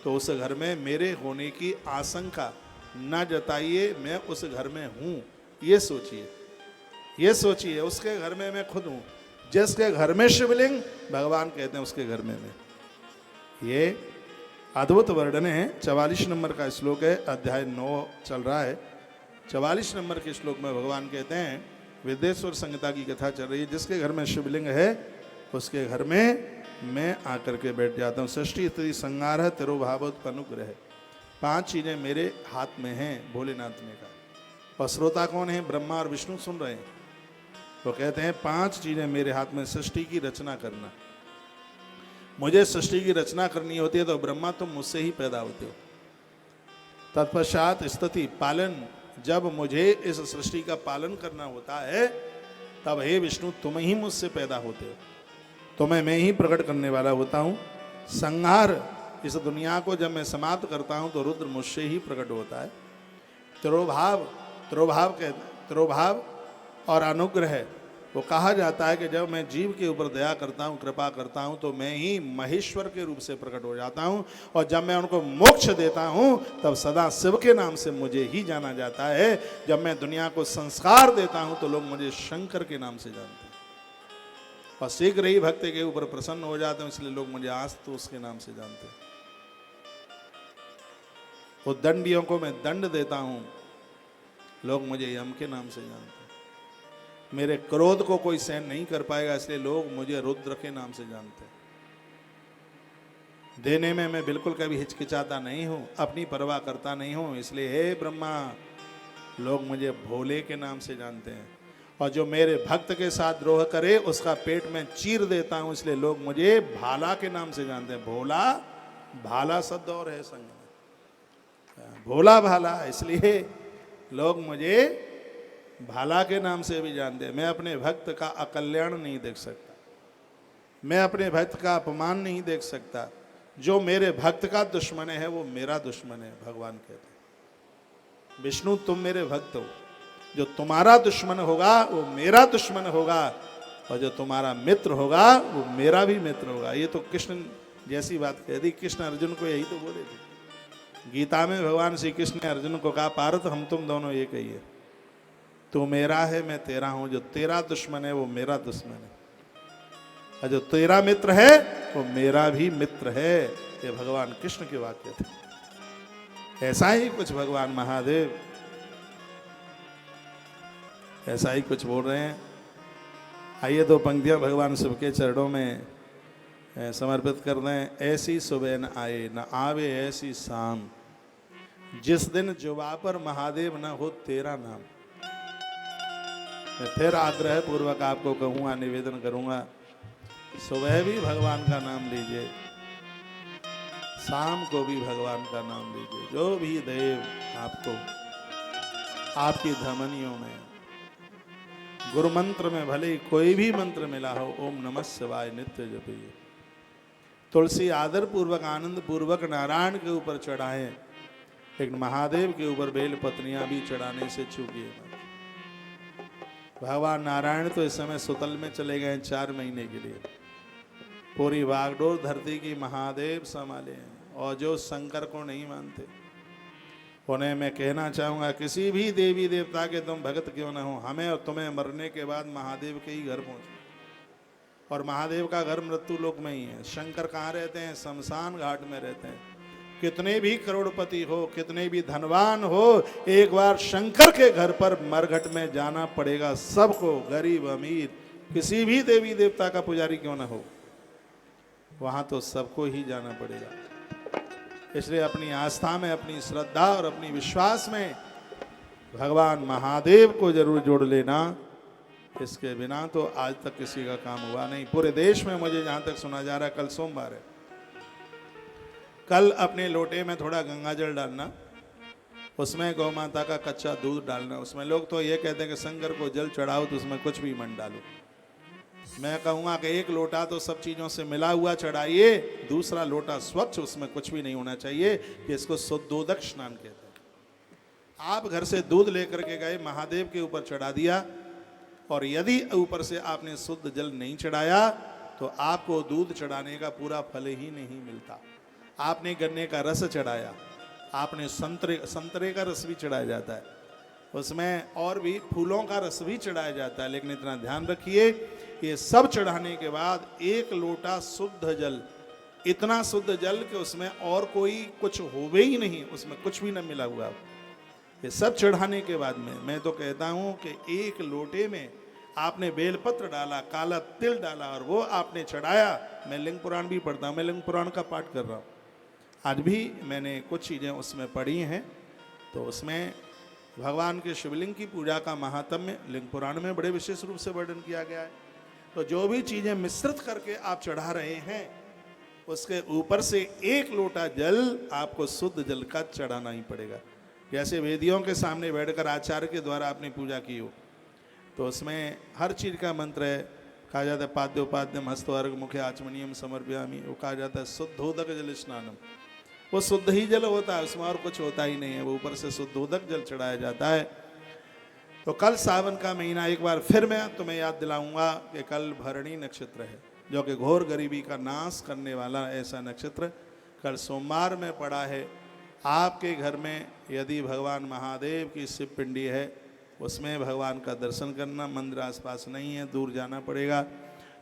तो उस घर में मेरे होने की आशंका न जताइए, मैं उस घर में हूँ। ये सोचिए, ये सोचिए, उसके घर में मैं खुद हूँ। जिसके घर में शिवलिंग, भगवान कहते हैं उसके घर में मैं। ये अद्भुत वर्णन है। 44 नंबर का श्लोक है, अध्याय 9 चल रहा है। 44 नंबर के श्लोक में भगवान कहते हैं, विद्येश्वर संहिता की कथा चल रही है, जिसके घर में शिवलिंग है उसके घर में मैं आकर के बैठ जाता हूँ। सृष्टि स्थिति संहार है, तिरोभावोत्पनुग्रह है। 5 चीज़ें मेरे हाथ में हैं भोलेनाथ ने कहा। और श्रोता कौन है? ब्रह्मा और विष्णु सुन रहे हैं। वो कहते हैं 5 चीजें मेरे हाथ में, सृष्टि की रचना करना। मुझे सृष्टि की रचना करनी होती है तो ब्रह्मा तुम मुझसे ही पैदा होते हो। तत्पश्चात स्थिति पालन, जब मुझे इस सृष्टि का पालन करना होता है तब हे विष्णु तुम ही मुझसे पैदा होते हो, तुम्हें मैं ही प्रकट करने वाला होता हूँ। संहार, इस दुनिया को जब मैं समाप्त करता हूँ तो रुद्र मुझसे ही प्रकट होता है। तिरोभाव, तिरोभाव और अनुग्रह, वो कहा जाता है कि जब मैं जीव के ऊपर दया करता हूँ, कृपा करता हूँ तो मैं ही महेश्वर के रूप से प्रकट हो जाता हूँ, और जब मैं उनको मोक्ष देता हूँ तब सदा शिव के नाम से मुझे ही जाना जाता है। जब मैं दुनिया को संस्कार देता हूँ तो लोग मुझे शंकर के नाम से जानते हैं, और शीघ्र ही भक्त के ऊपर प्रसन्न हो जाते हैं, इसलिए लोग मुझे आस्तोष के नाम से जानते हैं। वो दंडियों को मैं दंड देता हूँ, लोग मुझे यम के नाम से जानते हैं। मेरे क्रोध को कोई सहन नहीं कर पाएगा, इसलिए लोग मुझे रुद्र के नाम से जानते हैं। देने में मैं बिल्कुल कभी हिचकिचाता नहीं हूं, अपनी परवाह करता नहीं हूं, इसलिए हे ब्रह्मा लोग मुझे भोले के नाम से जानते हैं। और जो मेरे भक्त के साथ द्रोह करे उसका पेट में चीर देता हूं, इसलिए लोग मुझे भाला के नाम से जानते हैं। भोला भाला शब्द और है संग में, भोला भाला, इसलिए लोग मुझे भाला के नाम से भी जानते हैं। मैं अपने भक्त का अकल्याण नहीं देख सकता, मैं अपने भक्त का अपमान नहीं देख सकता। जो मेरे भक्त का दुश्मन है वो मेरा दुश्मन है, भगवान कहते हैं। विष्णु तुम मेरे भक्त हो, जो तुम्हारा दुश्मन होगा वो मेरा दुश्मन होगा, और जो तुम्हारा मित्र होगा वो मेरा भी मित्र होगा। ये तो कृष्ण जैसी बात कह दी, कृष्ण अर्जुन को यही तो बोले थे। गीता में भगवान श्री कृष्ण ने अर्जुन को कहा, पार्थ हम तुम दोनों एक ही है, तू मेरा है मैं तेरा हूं, जो तेरा दुश्मन है वो मेरा दुश्मन है, और जो तेरा मित्र है वो मेरा भी मित्र है। ये भगवान कृष्ण के वाक्य थे। ऐसा ही कुछ भगवान महादेव ऐसा ही कुछ बोल रहे हैं। आइए 2 पंक्तियां भगवान शिव के चरणों में समर्पित कर दें। ऐसी सुबह न आए न आवे ऐसी शाम, जिस दिन जुबा पर महादेव न हो तेरा नाम। मैं फिर आग्रह पूर्वक आपको कहूँगा, निवेदन करूँगा, सुबह भी भगवान का नाम लीजिए, शाम को भी भगवान का नाम लीजिए। जो भी देव आपको आपकी धमनियों में, गुरु मंत्र में भले ही कोई भी मंत्र मिला हो, ओम नमः शिवाय नित्य जपिए। तुलसी आदर पूर्वक आनंद पूर्वक नारायण के ऊपर चढ़ाएं, लेकिन महादेव के ऊपर बेल पत्नियां भी चढ़ाने से चूकिए। भगवान नारायण तो इस समय सुतल में चले गए 4 महीने के लिए। पूरी बागडोर धरती की महादेव संभाले हैं, और जो शंकर को नहीं मानते उन्हें मैं कहना चाहूँगा, किसी भी देवी देवता के तुम भक्त क्यों ना हो, हमें और तुम्हें मरने के बाद महादेव के ही घर पहुँचो, और महादेव का घर मृत्यु लोक में ही है। शंकर कहाँ रहते हैं? शमशान घाट में रहते हैं। कितने भी करोड़पति हो, कितने भी धनवान हो, एक बार शंकर के घर पर मरघट में जाना पड़ेगा सबको, गरीब अमीर, किसी भी देवी देवता का पुजारी क्यों ना हो, वहां तो सबको ही जाना पड़ेगा। इसलिए अपनी आस्था में, अपनी श्रद्धा और अपनी विश्वास में भगवान महादेव को जरूर जोड़ लेना। इसके बिना तो आज तक किसी का काम हुआ नहीं। पूरे देश में मुझे जहां तक सुना जा रहा है, कल सोमवार है, कल अपने लोटे में थोड़ा गंगा जल डालना, उसमें गौ माता का कच्चा दूध डालना। उसमें लोग तो ये कहते हैं कि शंकर को जल चढ़ाओ तो उसमें कुछ भी मत डालो। मैं कहूँगा कि 1 लोटा तो सब चीज़ों से मिला हुआ चढ़ाइए, दूसरा लोटा स्वच्छ, उसमें कुछ भी नहीं होना चाहिए, कि इसको शुद्धोदक स्नान कहते हैं। आप घर से दूध लेकर के गए, महादेव के ऊपर चढ़ा दिया, और यदि ऊपर से आपने शुद्ध जल नहीं चढ़ाया तो आपको दूध चढ़ाने का पूरा फल ही नहीं मिलता। आपने गन्ने का रस चढ़ाया, आपने संतरे का रस भी चढ़ाया जाता है, उसमें और भी फूलों का रस भी चढ़ाया जाता है, लेकिन इतना ध्यान रखिए, ये सब चढ़ाने के बाद 1 लोटा शुद्ध जल, इतना शुद्ध जल कि उसमें और कोई कुछ होवे ही नहीं, उसमें कुछ भी न मिला हुआ। ये सब चढ़ाने के बाद में मैं तो कहता हूँ कि 1 लोटे में आपने बेलपत्र डाला, काला तिल डाला, और वो आपने चढ़ाया। मैं लिंग पुराण भी पढ़ता हूँ, मैं लिंग पुराण का पाठ कर रहा हूँ। आज भी मैंने कुछ चीज़ें उसमें पढ़ी हैं, तो उसमें भगवान के शिवलिंग की पूजा का महात्म्य लिंग पुराण में बड़े विशेष रूप से वर्णन किया गया है। तो जो भी चीजें मिश्रित करके आप चढ़ा रहे हैं, उसके ऊपर से 1 लोटा जल आपको शुद्ध जल का चढ़ाना ही पड़ेगा। जैसे वेदियों के सामने बैठकर आचार्य के द्वारा आपने पूजा की हो, तो उसमें हर चीज का मंत्र है, कहा जाता है पाद्योपाद्यम हस्तवर्ग मुखे आचमनीयम समर्पयामि, वो कहा जाता है शुद्धोदक जल स्नानम, वो शुद्ध ही जल होता है, उसमें और कुछ होता ही नहीं है, वो ऊपर से शुद्धोदक जल चढ़ाया जाता है। तो कल सावन का महीना, एक बार फिर मैं तुम्हें याद दिलाऊंगा कि कल भरणी नक्षत्र है, जो कि घोर गरीबी का नाश करने वाला ऐसा नक्षत्र कल सोमवार में पड़ा है। आपके घर में यदि भगवान महादेव की शिव पिंडी है, उसमें भगवान का दर्शन करना, मंदिर आसपास नहीं है, दूर जाना पड़ेगा।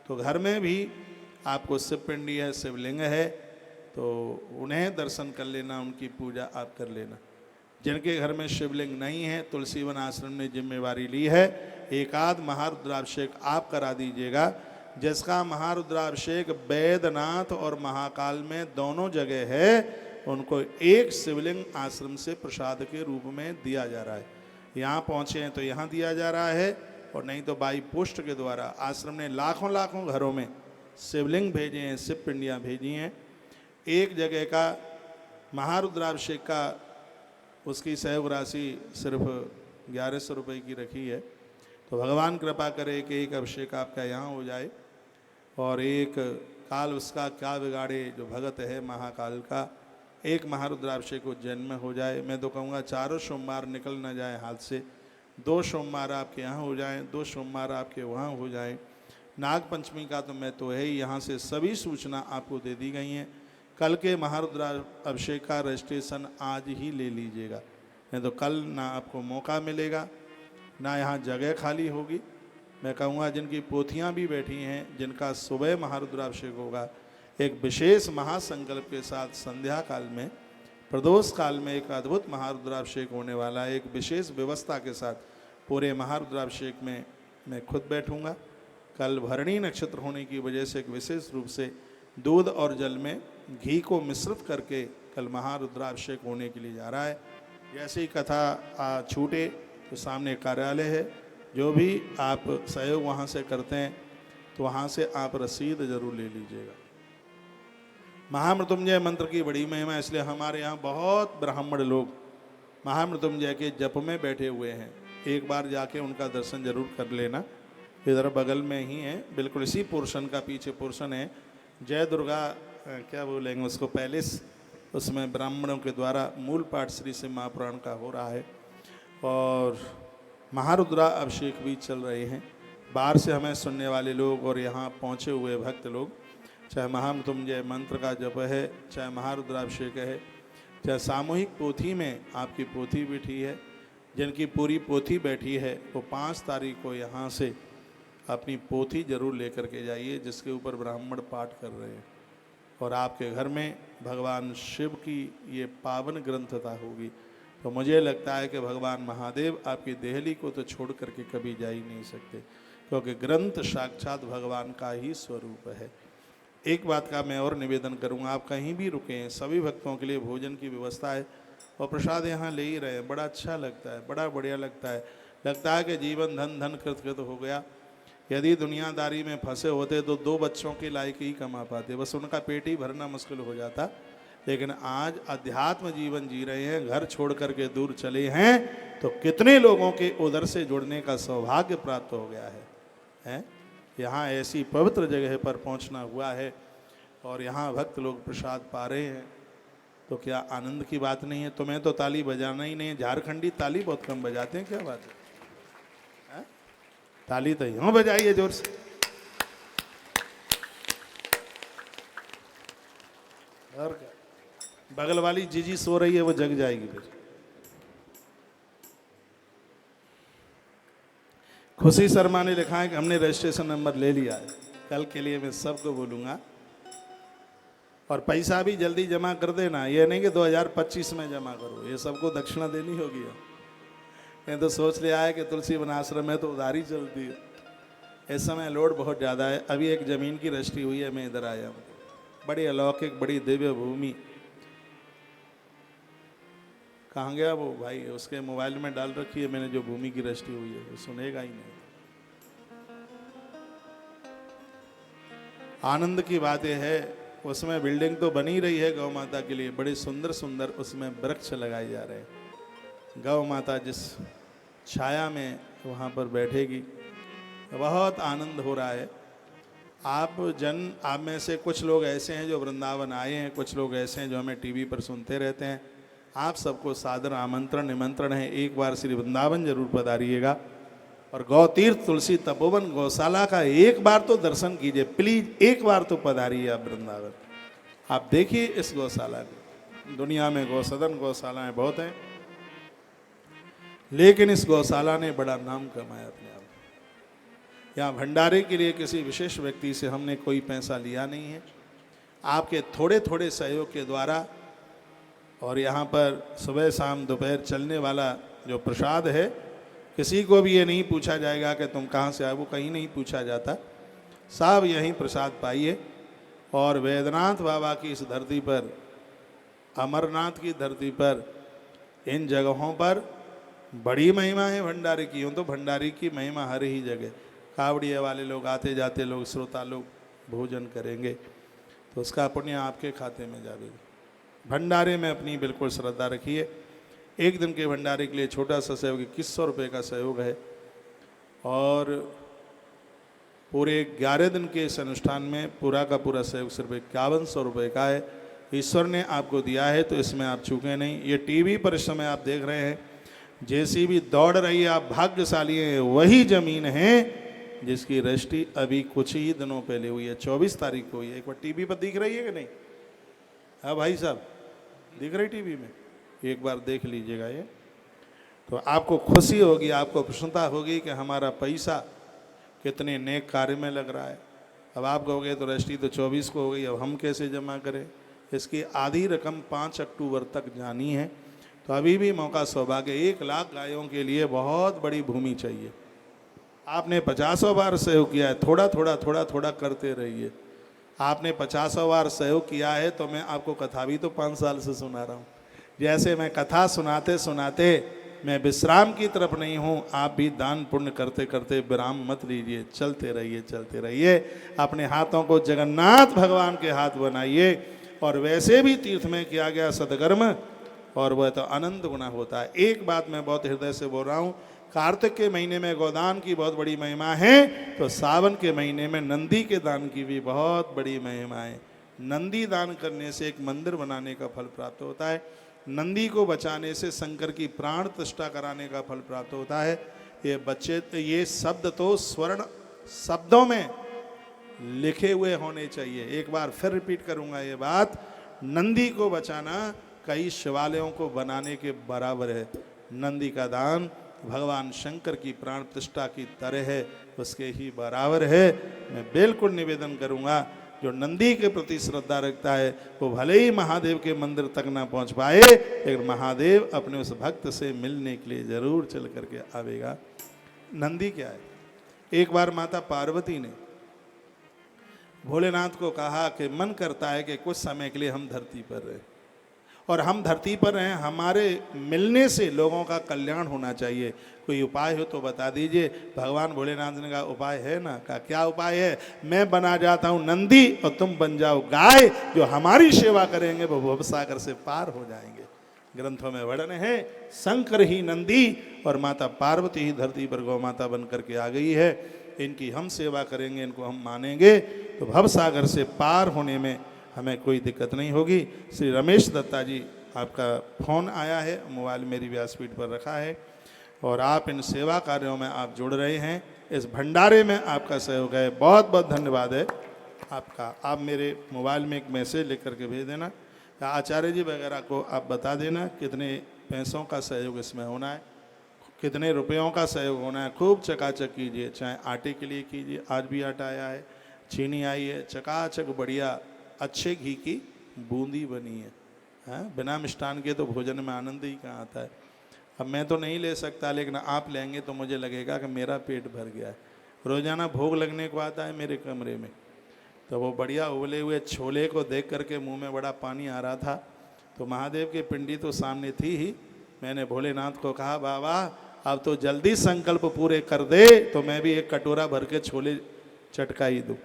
तो घर में भी आपको शिव पिंडी है, शिवलिंग है, तो उन्हें दर्शन कर लेना, उनकी पूजा आप कर लेना। जिनके घर में शिवलिंग नहीं है, तुलसीवन आश्रम ने जिम्मेवारी ली है, एकाध महारुद्राभिषेक आप करा दीजिएगा, जिसका महारुद्राभिषेक वैद्यनाथ और महाकाल में दोनों जगह है, उनको एक शिवलिंग आश्रम से प्रसाद के रूप में दिया जा रहा है। यहाँ पहुँचे हैं तो यहाँ दिया जा रहा है, और नहीं तो बाई पोस्ट के द्वारा आश्रम ने लाखों लाखों घरों में शिवलिंग भेजे हैं, शिव पिंडियाँ भेजी हैं। एक जगह का महारुद्राभिषेक का उसकी सहयोग राशि सिर्फ 1100 रुपये की रखी है। तो भगवान कृपा करे कि एक अभिषेक आपका यहाँ हो जाए, और एक काल उसका क्या बिगाड़े जो भगत है महाकाल का, एक महारुद्राभिषेक उज्जैन में हो जाए। मैं तो कहूँगा 4 सोमवार निकल ना जाए हाथ से, 2 सोमवार आपके यहाँ हो जाएं, 2 सोमवार आपके वहाँ हो जाएं। नाग पंचमी का तो मैं तो है ही, यहाँ से सभी सूचना आपको दे दी गई हैं। कल के महारुद्राभिषेक का रजिस्ट्रेशन आज ही ले लीजिएगा, नहीं तो कल ना आपको मौका मिलेगा, ना यहाँ जगह खाली होगी। मैं कहूँगा जिनकी पोथियाँ भी बैठी हैं, जिनका सुबह महारुद्राभिषेक होगा, एक विशेष महासंकल्प के साथ संध्या काल में, प्रदोष काल में एक अद्भुत महारुद्राभिषेक होने वाला है। एक विशेष व्यवस्था के साथ पूरे महारुद्राभिषेक में मैं खुद बैठूंगा। कल भरणी नक्षत्र होने की वजह से एक विशेष रूप से दूध और जल में घी को मिश्रित करके कल महारुद्राभिषेक होने के लिए जा रहा है। जैसे ही कथा छूटे तो सामने कार्यालय है, जो भी आप सहयोग वहाँ से करते हैं तो वहाँ से आप रसीद जरूर ले लीजिएगा। महामृत्युंजय मंत्र की बड़ी महिमा, इसलिए हमारे यहाँ बहुत ब्राह्मण लोग महामृत्युंजय के जप में बैठे हुए हैं। एक बार जाके उनका दर्शन जरूर कर लेना, इधर बगल में ही है, बिल्कुल इसी पोर्शन का पीछे पोर्शन है, जय दुर्गा क्या बोलेंगे उसको, पैलेस, उसमें ब्राह्मणों के द्वारा मूल पाठ श्री शिव महापुराण का हो रहा है, और महारुद्रा अभिषेक भी चल रहे हैं। बाहर से हमें सुनने वाले लोग और यहाँ पहुँचे हुए भक्त लोग, चाहे महामृत्युंजय मंत्र का जप है, चाहे महारुद्राभिषेक है, चाहे सामूहिक पोथी में आपकी पोथी बैठी है, जिनकी पूरी पोथी बैठी है वो 5 तारीख को यहाँ से अपनी पोथी जरूर लेकर के जाइए, जिसके ऊपर ब्राह्मण पाठ कर रहे हैं, और आपके घर में भगवान शिव की ये पावन ग्रंथता होगी। तो मुझे लगता है कि भगवान महादेव आपकी देहली को तो छोड़ करके कभी जा ही नहीं सकते, क्योंकि ग्रंथ साक्षात भगवान का ही स्वरूप है। एक बात का मैं और निवेदन करूंगा, आप कहीं भी रुकें, सभी भक्तों के लिए भोजन की व्यवस्था है और प्रसाद यहाँ ले ही रहे हैं। बड़ा अच्छा लगता है, बड़ा बढ़िया लगता है कि जीवन धन धन कृत कृत हो गया। यदि दुनियादारी में फंसे होते तो 2 बच्चों के लायक ही कमा पाते, बस उनका पेट ही भरना मुश्किल हो जाता। लेकिन आज अध्यात्म जीवन जी रहे हैं, घर छोड़ करके दूर चले हैं, तो कितने लोगों के उधर से जुड़ने का सौभाग्य प्राप्त हो गया है? यहाँ ऐसी पवित्र जगह पर पहुँचना हुआ है और यहाँ भक्त लोग प्रसाद पा रहे हैं, तो क्या आनंद की बात नहीं है? तुम्हें तो ताली बजाना ही नहीं है, झारखंडी ताली बहुत कम बजाते हैं, क्या बात है? ताली तो यूँ बजाइए जोर से। और क्या, बगल वाली जीजी सो रही है, वो जग जाएगी फिर। खुशी शर्मा ने लिखा है कि हमने रजिस्ट्रेशन नंबर ले लिया है, कल के लिए मैं सबको बोलूँगा, और पैसा भी जल्दी जमा कर देना, ये नहीं कि 2025 में जमा करो, ये सबको दक्षिणा देनी होगी। नहीं तो सोच लिया है कि तुलसी वन आश्रम है तो उधारी चलती है। इस समय लोड बहुत ज़्यादा है। अभी एक ज़मीन की रजिस्ट्री हुई है, मैं इधर आया हूँ, बड़ी अलौकिक, बड़ी दिव्य भूमि, कहाँ गया वो भाई? उसके मोबाइल में डाल रखी है मैंने जो भूमि की रजिस्ट्री हुई है, वो सुनेगा ही नहीं। आनंद की बात यह है, उसमें बिल्डिंग तो बनी रही है गौ माता के लिए, बड़े सुंदर सुंदर उसमें वृक्ष लगाए जा रहे हैं। गौ माता जिस छाया में वहाँ पर बैठेगी, बहुत आनंद हो रहा है। आप में से कुछ लोग ऐसे हैं जो वृंदावन आए हैं, कुछ लोग ऐसे हैं जो हमें टीवी पर सुनते रहते हैं। आप सबको सादर आमंत्रण निमंत्रण है, एक बार श्री वृंदावन जरूर पधारिएगा और गौ तीर्थ तुलसी तपोवन गौशाला का एक बार तो दर्शन कीजिए प्लीज, एक बार तो पधारिए आप वृंदावन। आप देखिए इस गौशाला को, दुनिया में गौसदन गौशालाएं बहुत हैं, लेकिन इस गौशाला ने बड़ा नाम कमाया अपने आप। यहाँ भंडारे के लिए किसी विशेष व्यक्ति से हमने कोई पैसा लिया नहीं है, आपके थोड़े थोड़े सहयोग के द्वारा। और यहाँ पर सुबह शाम दोपहर चलने वाला जो प्रसाद है, किसी को भी ये नहीं पूछा जाएगा कि तुम कहाँ से आए, वो कहीं नहीं पूछा जाता, सब यहीं प्रसाद पाइए। और वैद्यनाथ बाबा की इस धरती पर, अमरनाथ की धरती पर, इन जगहों पर बड़ी महिमा है भंडारे की। यूँ तो भंडारे की महिमा हर ही जगह, कावड़िए वाले लोग, आते जाते लोग, श्रोता लोग भोजन करेंगे तो उसका पुण्य आपके खाते में जाएगा। भंडारे में अपनी बिल्कुल श्रद्धा रखिए। एक दिन के भंडारे के लिए छोटा सा सहयोग 2100 रुपये का सहयोग है, और पूरे 11 दिन के इस अनुष्ठान में पूरा का पूरा सहयोग सिर्फ 5100 रुपये का है। ईश्वर ने आपको दिया है तो इसमें आप चूकें नहीं। ये टीवी पर इस समय आप देख रहे हैं, जैसी भी दौड़ रही है, आप भाग्यशाली हैं। वही जमीन है जिसकी रजिस्ट्री अभी कुछ ही दिनों पहले हुई है, 24 तारीख को हुई है। एक बार टीवी पर दिख रही है कि नहीं? हाँ भाई साहब, दिख रही टीवी में? एक बार देख लीजिएगा ये, तो आपको खुशी होगी, आपको प्रसन्नता होगी कि हमारा पैसा कितने नेक कार्य में लग रहा है। अब आप कहोगे तो रजिस्ट्री तो 24 को हो गई, अब हम कैसे जमा करें? इसकी आधी रकम 5 अक्टूबर तक जानी है, तो अभी भी मौका सौभाग्य। 1 लाख गायों के लिए बहुत बड़ी भूमि चाहिए। आपने 50 बार सहयोग किया है, थोड़ा थोड़ा थोड़ा थोड़ा करते रहिए। आपने 50 बार सहयोग किया है तो मैं आपको कथा भी तो 5 साल से सुना रहा हूँ। जैसे मैं कथा सुनाते सुनाते मैं विश्राम की तरफ नहीं हूँ, आप भी दान पुण्य करते करते विराम मत लीजिए, चलते रहिए चलते रहिए। अपने हाथों को जगन्नाथ भगवान के हाथ बनाइए। और वैसे भी तीर्थ में किया गया सदकर्म, और वह तो अनंत गुना होता है। एक बात मैं बहुत हृदय से बोल रहा हूँ, कार्तिक के महीने में गोदान की बहुत बड़ी महिमा है, तो सावन के महीने में नंदी के दान की भी बहुत बड़ी महिमा है। नंदी दान करने से एक मंदिर बनाने का फल प्राप्त होता है, नंदी को बचाने से शंकर की प्राण प्रतिष्ठा कराने का फल प्राप्त होता है। ये शब्द तो स्वर्ण शब्दों में लिखे हुए होने चाहिए। एक बार फिर रिपीट करूंगा ये बात, नंदी को बचाना कई शिवालयों को बनाने के बराबर है। नंदी का दान भगवान शंकर की प्राण प्रतिष्ठा की तरह है, उसके ही बराबर है। मैं बिल्कुल निवेदन करूंगा, जो नंदी के प्रति श्रद्धा रखता है वो भले ही महादेव के मंदिर तक ना पहुंच पाए, लेकिन महादेव अपने उस भक्त से मिलने के लिए जरूर चल करके आवेगा। नंदी क्या है? एक बार माता पार्वती ने भोलेनाथ को कहा कि मन करता है कि कुछ समय के लिए हम धरती पर रहें, और हम धरती पर हैं, हमारे मिलने से लोगों का कल्याण होना चाहिए, कोई उपाय हो तो बता दीजिए। भगवान भोलेनाथ ने कहा उपाय है ना? कहा क्या उपाय है? मैं बना जाता हूँ नंदी और तुम बन जाओ गाय, जो हमारी सेवा करेंगे वो भवसागर से पार हो जाएंगे। ग्रंथों में वर्णन है, शंकर ही नंदी और माता पार्वती ही धरती पर गौ माता बन करके आ गई है। इनकी हम सेवा करेंगे, इनको हम मानेंगे तो भवसागर से पार होने में हमें कोई दिक्कत नहीं होगी। श्री रमेश दत्ता जी, आपका फ़ोन आया है, मोबाइल मेरी व्यासपीठ पर रखा है, और आप इन सेवा कार्यों में आप जुड़ रहे हैं। इस भंडारे में आपका सहयोग है, बहुत बहुत धन्यवाद है आपका। आप मेरे मोबाइल में एक मैसेज लिख करके भेज देना, या आचार्य जी वगैरह को आप बता देना कितने पैसों का सहयोग इसमें होना है, कितने रुपयों का सहयोग होना है। खूब चकाचक कीजिए, चाहे आटे के लिए कीजिए, आज भी आटा आया है, चीनी आई है, चकाचक बढ़िया अच्छे घी की बूंदी बनी है। हाँ, बिना मिष्ठान के तो भोजन में आनंद ही कहाँ आता है। अब मैं तो नहीं ले सकता, लेकिन आप लेंगे तो मुझे लगेगा कि मेरा पेट भर गया है। रोज़ाना भोग लगने को आता है मेरे कमरे में, तो वो बढ़िया उबले हुए छोले को देख करके मुंह में बड़ा पानी आ रहा था। तो महादेव की पिंडी तो सामने थी ही, मैंने भोलेनाथ को कहा बाबा अब तो जल्दी संकल्प पूरे कर दे तो मैं भी एक कटोरा भर के छोले चटका ही दूँ।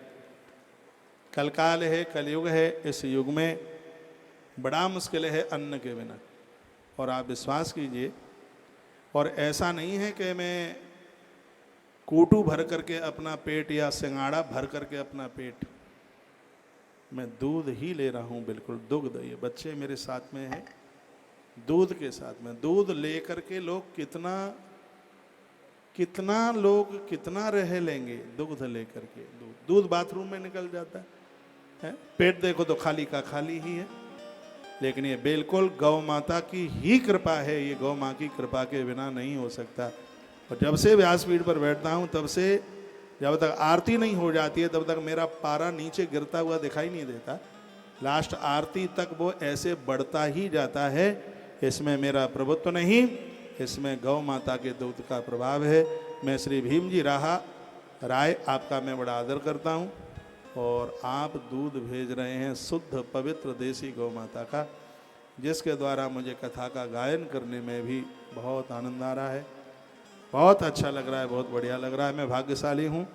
कलकाल है, कलयुग है, इस युग में बड़ा मुश्किल है अन्न के बिना। और आप विश्वास कीजिए, और ऐसा नहीं है कि मैं कूटू भर करके अपना पेट या सिंगाड़ा भर करके अपना पेट, मैं दूध ही ले रहा हूँ, बिल्कुल दुग्ध। ये बच्चे मेरे साथ में हैं, दूध के साथ में दूध ले करके लोग कितना रह लेंगे दूध ले करके। दूध बाथरूम में निकल जाता है, पेट देखो तो खाली का खाली ही है। लेकिन ये बिल्कुल गौ माता की ही कृपा है, ये गौ माँ की कृपा के बिना नहीं हो सकता। और जब से व्यासपीठ पर बैठता हूँ तब से जब तक आरती नहीं हो जाती है तब तक मेरा पारा नीचे गिरता हुआ दिखाई नहीं देता। लास्ट आरती तक वो ऐसे बढ़ता ही जाता है। इसमें मेरा प्रभुत्व नहीं, इसमें गौ माता के दूध का प्रभाव है। मैं श्री भीम जी राय आपका मैं बड़ा आदर करता हूँ, और आप दूध भेज रहे हैं शुद्ध पवित्र देसी गौ माता का, जिसके द्वारा मुझे कथा का गायन करने में भी बहुत आनंद आ रहा है, बहुत अच्छा लग रहा है, बहुत बढ़िया लग रहा है। मैं भाग्यशाली हूँ,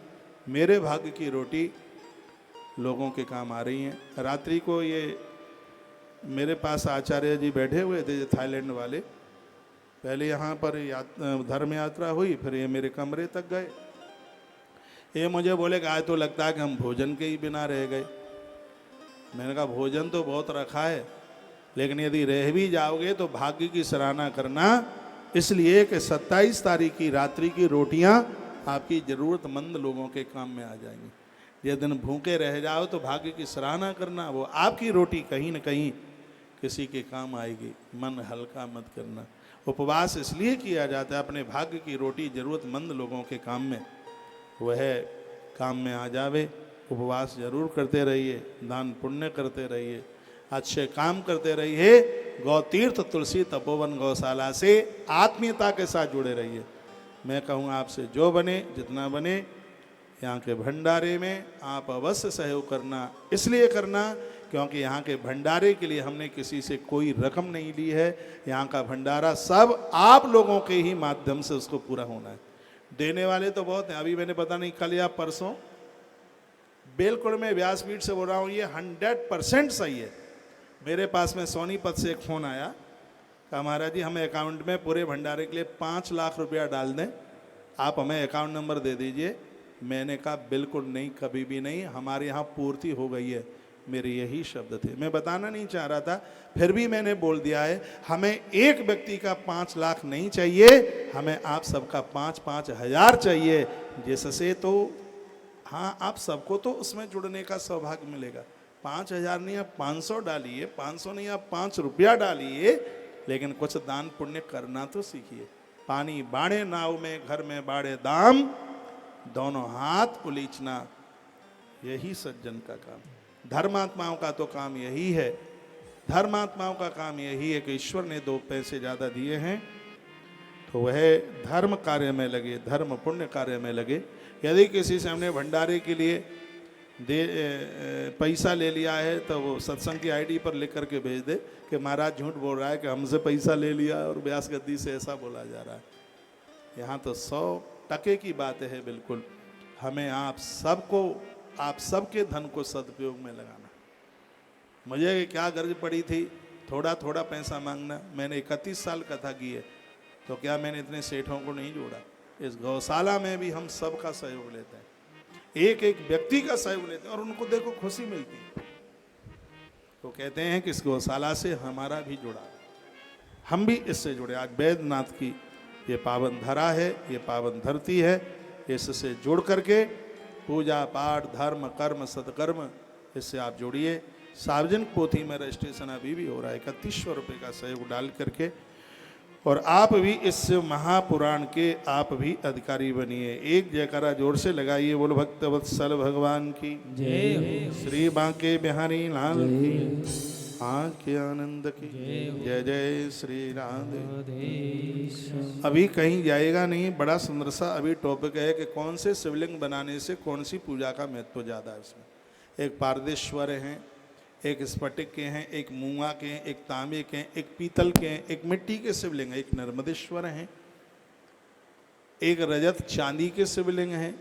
मेरे भाग्य की रोटी लोगों के काम आ रही हैं। रात्रि को ये मेरे पास आचार्य जी बैठे हुए थे, थाईलैंड वाले। पहले यहाँ पर धर्म यात्रा हुई, फिर ये मेरे कमरे तक गए। ये मुझे बोले कि आज तो लगता है कि हम भोजन के ही बिना रह गए। मैंने कहा भोजन तो बहुत रखा है, लेकिन यदि रह भी जाओगे तो भाग्य की सराहना करना, इसलिए कि 27 तारीख की रात्रि की रोटियां आपकी ज़रूरतमंद लोगों के काम में आ जाएंगी। जिस दिन भूखे रह जाओ तो भाग्य की सराहना करना, वो आपकी रोटी कहीं न कहीं किसी के काम आएगी। मन हल्का मत करना। उपवास इसलिए किया जाता है, अपने भाग्य की रोटी ज़रूरतमंद लोगों के काम में वह काम में आ जावे। उपवास जरूर करते रहिए, दान पुण्य करते रहिए, अच्छे काम करते रहिए। गौ तीर्थ तुलसी तपोवन गौशाला से आत्मीयता के साथ जुड़े रहिए। मैं कहूँ आपसे जो बने जितना बने, यहाँ के भंडारे में आप अवश्य सहयोग करना। इसलिए करना क्योंकि यहाँ के भंडारे के लिए हमने किसी से कोई रकम नहीं ली है। यहाँ का भंडारा सब आप लोगों के ही माध्यम से उसको पूरा होना है। देने वाले तो बहुत हैं। अभी मैंने पता नहीं कल या परसों बेलकुड़ में व्यासपीठ से बोल रहा हूँ, ये 100% सही है। मेरे पास में सोनीपत से एक फ़ोन आया, कहा महाराज जी हमें अकाउंट में पूरे भंडारे के लिए 5 लाख रुपया डाल दें, आप हमें अकाउंट नंबर दे दीजिए। मैंने कहा बिल्कुल नहीं, कभी भी नहीं, हमारे यहाँ पूर्ति हो गई है। मेरे यही शब्द थे, मैं बताना नहीं चाह रहा था, फिर भी मैंने बोल दिया है। हमें एक व्यक्ति का 5 लाख नहीं चाहिए, हमें आप सबका 5-5 हज़ार चाहिए, जिससे तो हाँ आप सबको तो उसमें जुड़ने का सौभाग्य मिलेगा। 5 हज़ार नहीं आप 500 डालिए, 500 नहीं आप 5 रुपया डालिए, लेकिन कुछ दान पुण्य करना तो सीखिए। पानी बाढ़े नाव में, घर में बाढ़े दाम, दोनों हाथ उलीचना, यही सज्जन का काम। धर्मात्माओं का तो काम यही है, धर्मात्माओं का काम यही है कि ईश्वर ने 2 पैसे ज़्यादा दिए हैं तो वह धर्म कार्य में लगे, धर्म पुण्य कार्य में लगे। यदि किसी से हमने भंडारे के लिए पैसा ले लिया है तो वो सत्संग की आईडी पर लिख करके भेज दे कि महाराज झूठ बोल रहा है कि हमसे पैसा ले लिया और व्यास गद्दी से ऐसा बोला जा रहा है। यहाँ तो 100% की बात है। बिल्कुल हमें आप सबके धन को सदुपयोग में लगाना। मुझे क्या गर्ज पड़ी थी थोड़ा थोड़ा पैसा मांगना। मैंने 31 साल कथा की है, तो क्या मैंने इतने सेठों को नहीं जोड़ा? इस गौशाला में भी हम सबका सहयोग लेते हैं, एक एक व्यक्ति का सहयोग लेते हैं, और उनको देखो खुशी मिलती है। तो कहते हैं कि इस गौशाला से हमारा भी जुड़ा, हम भी इससे जुड़े। आज बैद्यनाथ की ये पावन धरा है, ये पावन धरती है, इससे जुड़ करके पूजा पाठ धर्म कर्म सत्कर्म इससे आप जोड़िए। सार्वजनिक पोथी में रजिस्ट्रेशन अभी भी हो रहा है 3100 रुपये का सहयोग डाल करके, और आप भी इस महापुराण के आप भी अधिकारी बनिए। एक जयकारा जोर से लगाइए, बोलो भक्त वत्सल भगवान की जय, श्री बांके बिहारी लाल की, आंखे आनंद की जय, जय श्री राधे। अभी कहीं जाएगा नहीं, बड़ा सुंदर सा अभी टॉपिक है कि कौन से शिवलिंग बनाने से कौन सी पूजा का महत्व ज़्यादा है। इसमें एक पारदेश्वर हैं, एक स्फटिक के हैं, एक मूंगा के हैं, एक तांबे के हैं, एक पीतल के हैं, एक मिट्टी के शिवलिंग हैं, एक नर्मदेश्वर हैं, एक रजत चांदी के शिवलिंग हैं।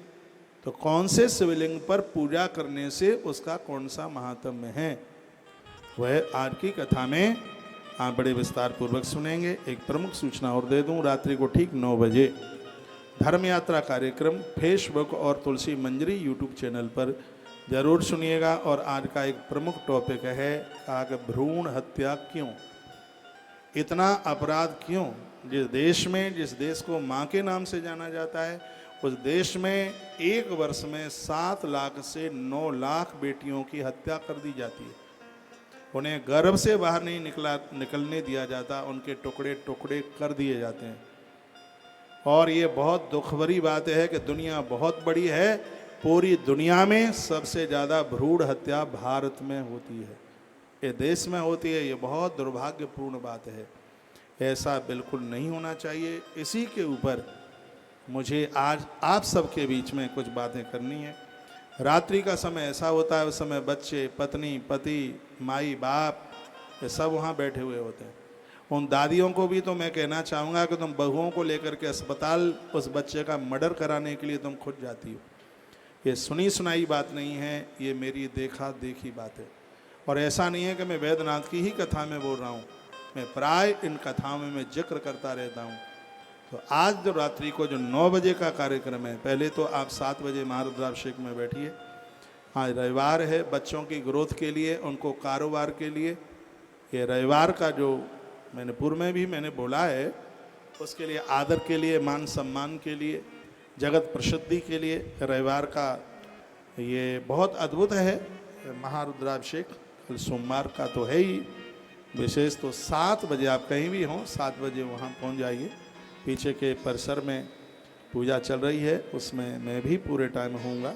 तो कौन से शिवलिंग पर पूजा करने से उसका कौन सा महात्म्य है, वह आज की कथा में आप बड़े विस्तार पूर्वक सुनेंगे। एक प्रमुख सूचना और दे दूं, रात्रि को ठीक 9 बजे धर्म यात्रा कार्यक्रम फेसबुक और तुलसी मंजरी यूट्यूब चैनल पर जरूर सुनिएगा। और आज का एक प्रमुख टॉपिक है कि भ्रूण हत्या क्यों, इतना अपराध क्यों। जिस देश को माँ के नाम से जाना जाता है, उस देश में एक वर्ष में 7 लाख से 9 लाख बेटियों की हत्या कर दी जाती है। उन्हें गर्भ से बाहर नहीं निकलने दिया जाता, उनके टुकड़े टुकड़े कर दिए जाते हैं। और ये बहुत दुख भरी बात है कि दुनिया बहुत बड़ी है, पूरी दुनिया में सबसे ज़्यादा भ्रूण हत्या भारत में होती है, ये देश में होती है। ये बहुत दुर्भाग्यपूर्ण बात है, ऐसा बिल्कुल नहीं होना चाहिए। इसी के ऊपर मुझे आज आप सबके बीच में कुछ बातें करनी है। रात्रि का समय ऐसा होता है, उस समय बच्चे, पत्नी, पति, माई, बाप, ये सब वहाँ बैठे हुए होते हैं। उन दादियों को भी तो मैं कहना चाहूँगा कि तुम बहुओं को लेकर के अस्पताल उस बच्चे का मर्डर कराने के लिए तुम खुद जाती हो। ये सुनी सुनाई बात नहीं है, ये मेरी देखा देखी बात है। और ऐसा नहीं है कि मैं वैद्यनाथ की ही कथा में बोल रहा हूँ, मैं प्राय इन कथाओं में मैं जिक्र करता रहता हूँ। तो आज जो रात्रि को जो 9 बजे का कार्यक्रम है, पहले तो आप 7 बजे महारुद्राभिषेक में बैठिए। आज रविवार है, बच्चों की ग्रोथ के लिए, उनको कारोबार के लिए, ये रविवार का जो मैंने पूर्व में भी मैंने बोला है, उसके लिए आदर के लिए, मान सम्मान के लिए, जगत प्रसिद्धि के लिए रविवार का ये बहुत अद्भुत है महारुद्राभिषेक। कल सोमवार का तो है ही विशेष। तो 7 बजे आप कहीं भी हों, 7 बजे वहाँ पहुँच जाइए। पीछे के परिसर में पूजा चल रही है, उसमें मैं भी पूरे टाइम होऊंगा।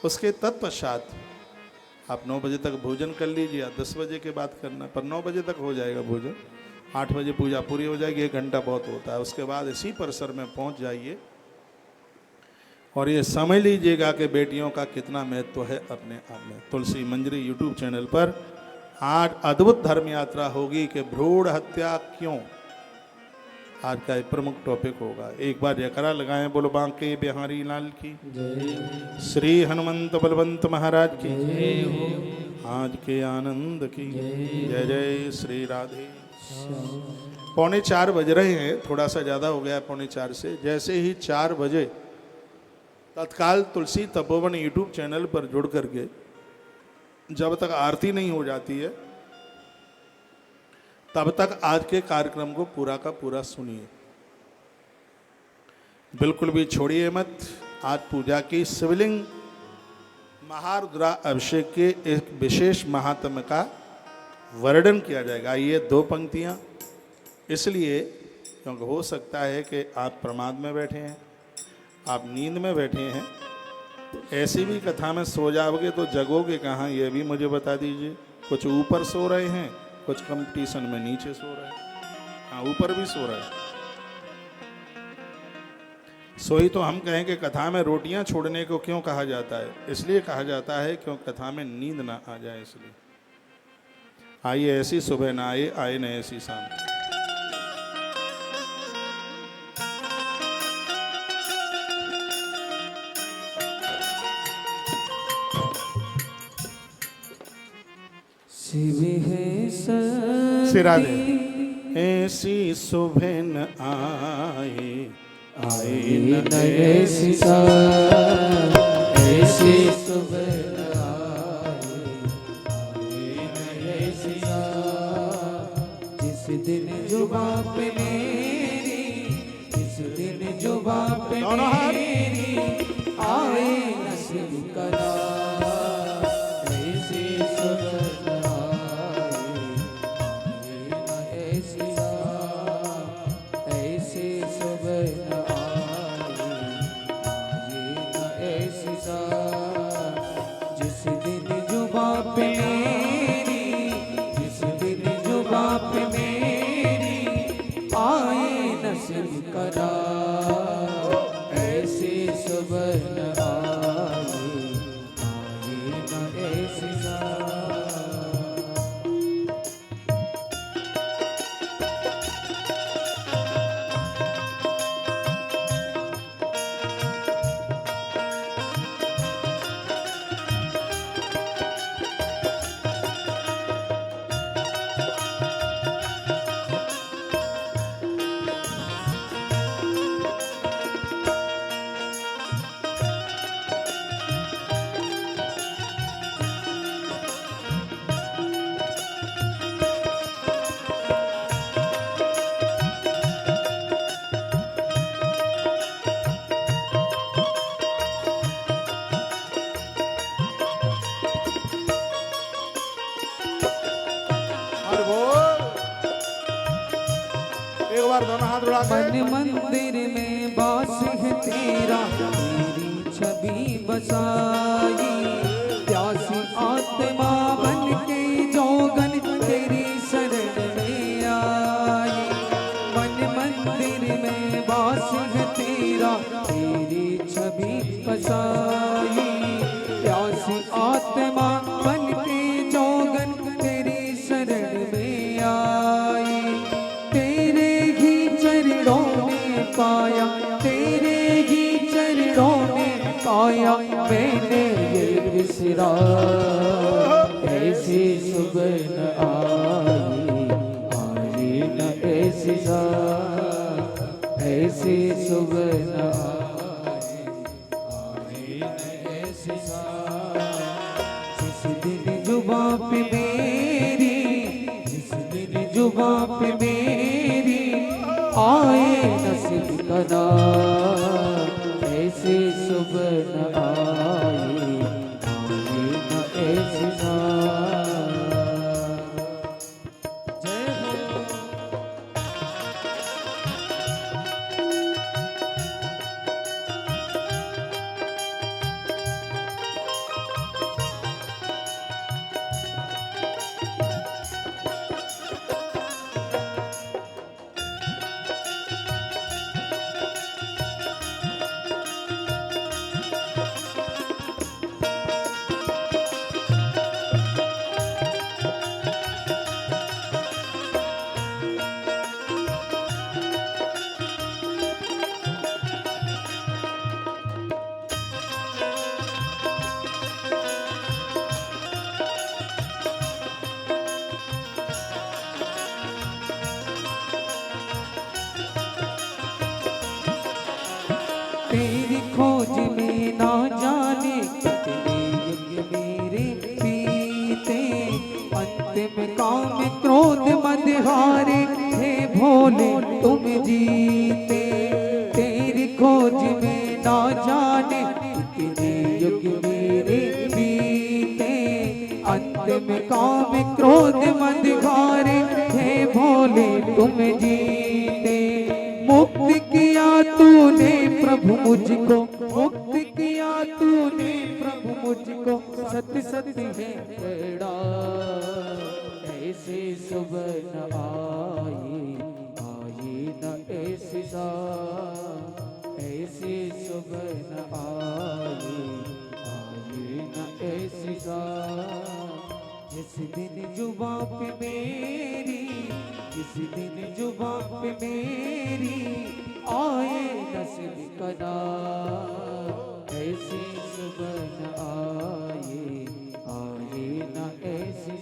उसके तत्पश्चात आप 9 बजे तक भोजन कर लीजिए, 10 बजे के बाद करना, पर 9 बजे तक हो जाएगा भोजन। 8 बजे पूजा पूरी हो जाएगी, 1 घंटा बहुत होता है। उसके बाद इसी परिसर में पहुंच जाइए और ये समझ लीजिएगा कि बेटियों का कितना महत्व है अपने आप में। तुलसी मंजरी यूट्यूब चैनल पर आज अद्भुत धर्म यात्रा होगी कि भ्रूण हत्या क्यों, आज का एक प्रमुख टॉपिक होगा। एक बार जयकारा लगाएं, बोलो बांके बिहारी लाल की जय, श्री हनुमंत बलवंत महाराज की जय हो, आज के आनंद की जय जय श्री राधे। 3:45 बज रहे हैं, थोड़ा सा ज़्यादा हो गया 3:45 से। जैसे ही 4 बजे तत्काल तुलसी तपोवन यूट्यूब चैनल पर जुड़ करके जब तक आरती नहीं हो जाती है तब तक आज के कार्यक्रम को पूरा का पूरा सुनिए, बिल्कुल भी छोड़िए मत। आज पूजा की शिवलिंग महारुद्रा अभिषेक के एक विशेष महात्म्य का वर्णन किया जाएगा। ये 2 पंक्तियां इसलिए क्योंकि हो सकता है कि आप प्रमाद में बैठे हैं, आप नींद में बैठे हैं, तो ऐसी भी कथा में सो जाओगे तो जगोगे कहाँ, ये भी मुझे बता दीजिए। कुछ ऊपर सो रहे हैं, कुछ कंपटीशन में नीचे सो रहे हैं, हाँ ऊपर भी सो रहे हैं। सोई तो हम कहें कि कथा में रोटियां छोड़ने को क्यों कहा जाता है, इसलिए कहा जाता है क्यों कथा में नींद ना आ जाए इसलिए। आइए ऐसी सुबह ना आए, आए न ऐसी शाम। राधे। ऐसी सुबह न आए, आए न ऐसी शाम, ऐसी सुबह न आए, आए न ऐसी शाम। जिस दिन जुबां पे मेरी, जिस दिन जुबां पे मेरी आए नसीब करा, बार दोनों हाथ उड़ा के। मन मंदिर में वास है तेरा, तेरी छवि बसाई, प्यासी आत्मा बन के जोगन तेरी शरण में आई। मन मंदिर में वास है तेरा, तेरी छवि बसाई, प्यासी आत्मा बन के जोगन तेरी शरण में आई। तेरे ही चरणों में पाया, तेरे ही चरणों में पाया मैंने ये विसरा। ऐसी सुबह न आई न ऐसी ऐसी सुबह न आई न ऐसी जिस दिन जुबां पे मेरी, जिस दिन जुबां पे मेरी आए नसीब का नाम, ऐसी सुबह न आई न ऐसी जय हो। तेरी खोज में ना जाने कितने युग मेरे बीते, अंत में काम क्रोध मद हारे हे भोले तुम जीते। तेरी खोज में ना जाने कितने युग मेरे बीते, अंत में काम क्रोध मद हारे हे भोले तुम जीते। मुक्त किया तूने प्रभु मुझको, मुक्त किया तूने प्रभु मुझको, सत्य सत्य है बड़ा। ऐसी सुबह न आई न ऐसी ऐसी सुबह न आई न ऐसी जिस दिन जुबां पे मेरी, जिस दिन जुबां पे मेरी आए नसीब का नाम, ऐसी सुबह न आई न ऐसी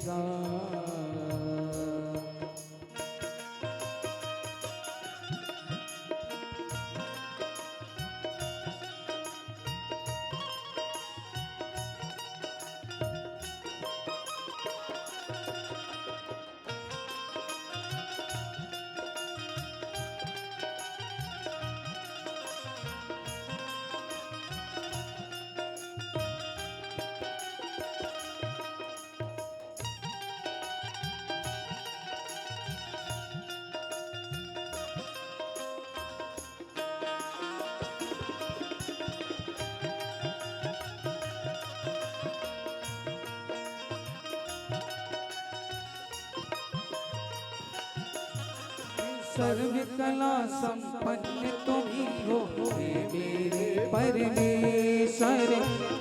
सर्व कला संपन्न तुम ही हो हे मेरे परमेश्वर।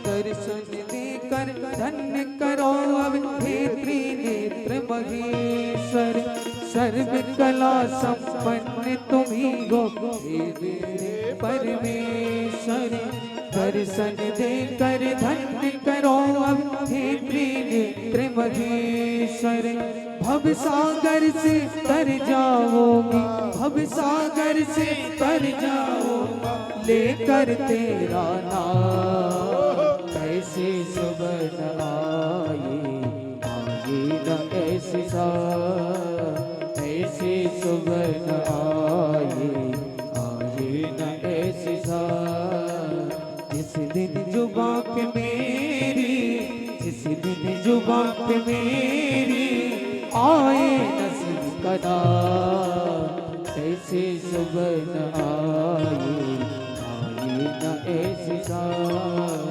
दर्शन देकर धन्य करो अब हे त्रिनेत्र महेश्वर। सर्व कला संपन्न तुम ही हो हे मेरे परमेश्वर। दर्शन देकर धन्य करो अब हे त्रिनेत्र महेश्वर। भव सागर से तर जाओगी, भव सागर से तर जाओ लेकर तेरा नाम। कैसे सुबह न आई न ऐसी ऐसी सुबह न आई न ऐसी जिस दिन जुबां पे मेरी, जिस दिन जुबां पे मेरी आए नसीब का नाम। ऐसी ऐसी सुबह न आए, आए न ऐसी सांझ।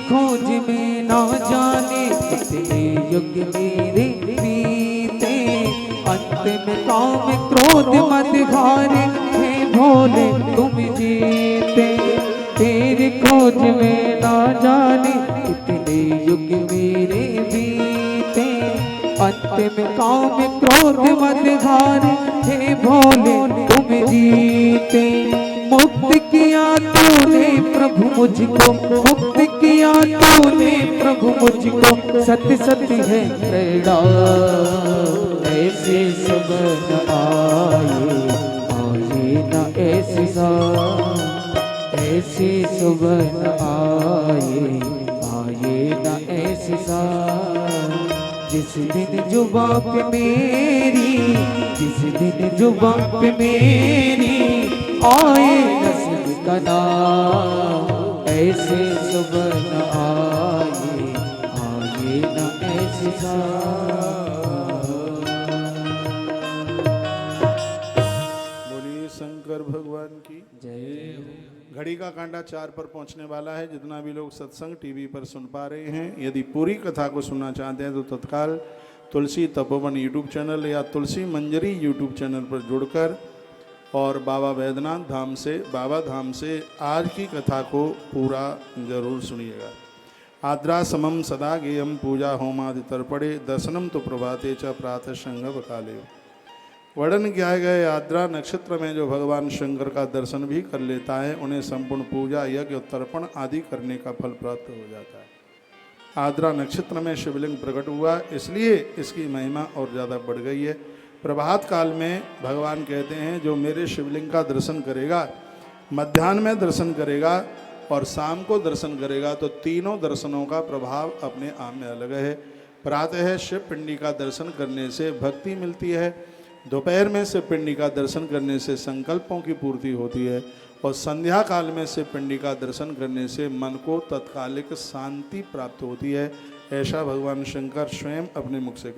खोज में ना जाने कितने युग मेरे बीते, अंत में काम क्रोध मत हारे, हे भोले तुम जीते। तेरी खोज में ना जाने कितने युग मेरे बीते, अंत में काम क्रोध मत हारे, हे भोले तुम जीते। मुक्त किया तूने प्रभु मुझको, मुक्त किया तूने प्रभु मुझको, सत्य सत्य है प्रेरणा। ऐसे सुबह न आए, आए न ऐसी सांझ। ऐसी सुबह न आए, आए न ऐसी सांझ। जिस दिन जुबां पे मेरी, जिस दिन जुबां पे मेरी आए नसीब का नाम, ऐसे सुबह न आए, आए न ऐसी सांझ। बोलिए शंकर भगवान की जय हो। घड़ी का कांटा 4 पर पहुंचने वाला है। जितना भी लोग सत्संग टीवी पर सुन पा रहे हैं, यदि पूरी कथा को सुनना चाहते हैं तो तत्काल तुलसी तपोवन यूट्यूब चैनल या तुलसी मंजरी यूट्यूब चैनल पर जुड़कर और बाबा वैद्यनाथ धाम से, बाबा धाम से आज की कथा को पूरा जरूर सुनिएगा। आद्रा समम सदा गेयम पूजा होमादि तर्पणे, दर्शनम तो प्रभाते च प्रातः संगम काले। वर्णन किया गया आद्रा नक्षत्र में जो भगवान शंकर का दर्शन भी कर लेता है, उन्हें संपूर्ण पूजा यज्ञ तर्पण आदि करने का फल प्राप्त हो जाता है। आद्रा नक्षत्र में शिवलिंग प्रकट हुआ, इसलिए इसकी महिमा और ज़्यादा बढ़ गई है। प्रभात काल में भगवान कहते हैं जो मेरे शिवलिंग का दर्शन करेगा, मध्याह्न में दर्शन करेगा और शाम को दर्शन करेगा, तो तीनों दर्शनों का प्रभाव अपने आप में अलग है। प्रातः शिव पिंडी का दर्शन करने से भक्ति मिलती है, दोपहर में शिव पिंडी का दर्शन करने से संकल्पों की पूर्ति होती है, और संध्या काल में शिव पिंडी का दर्शन करने से मन को तत्कालिक शांति प्राप्त होती है। ऐसा भगवान शंकर स्वयं अपने मुख से कहते हैं।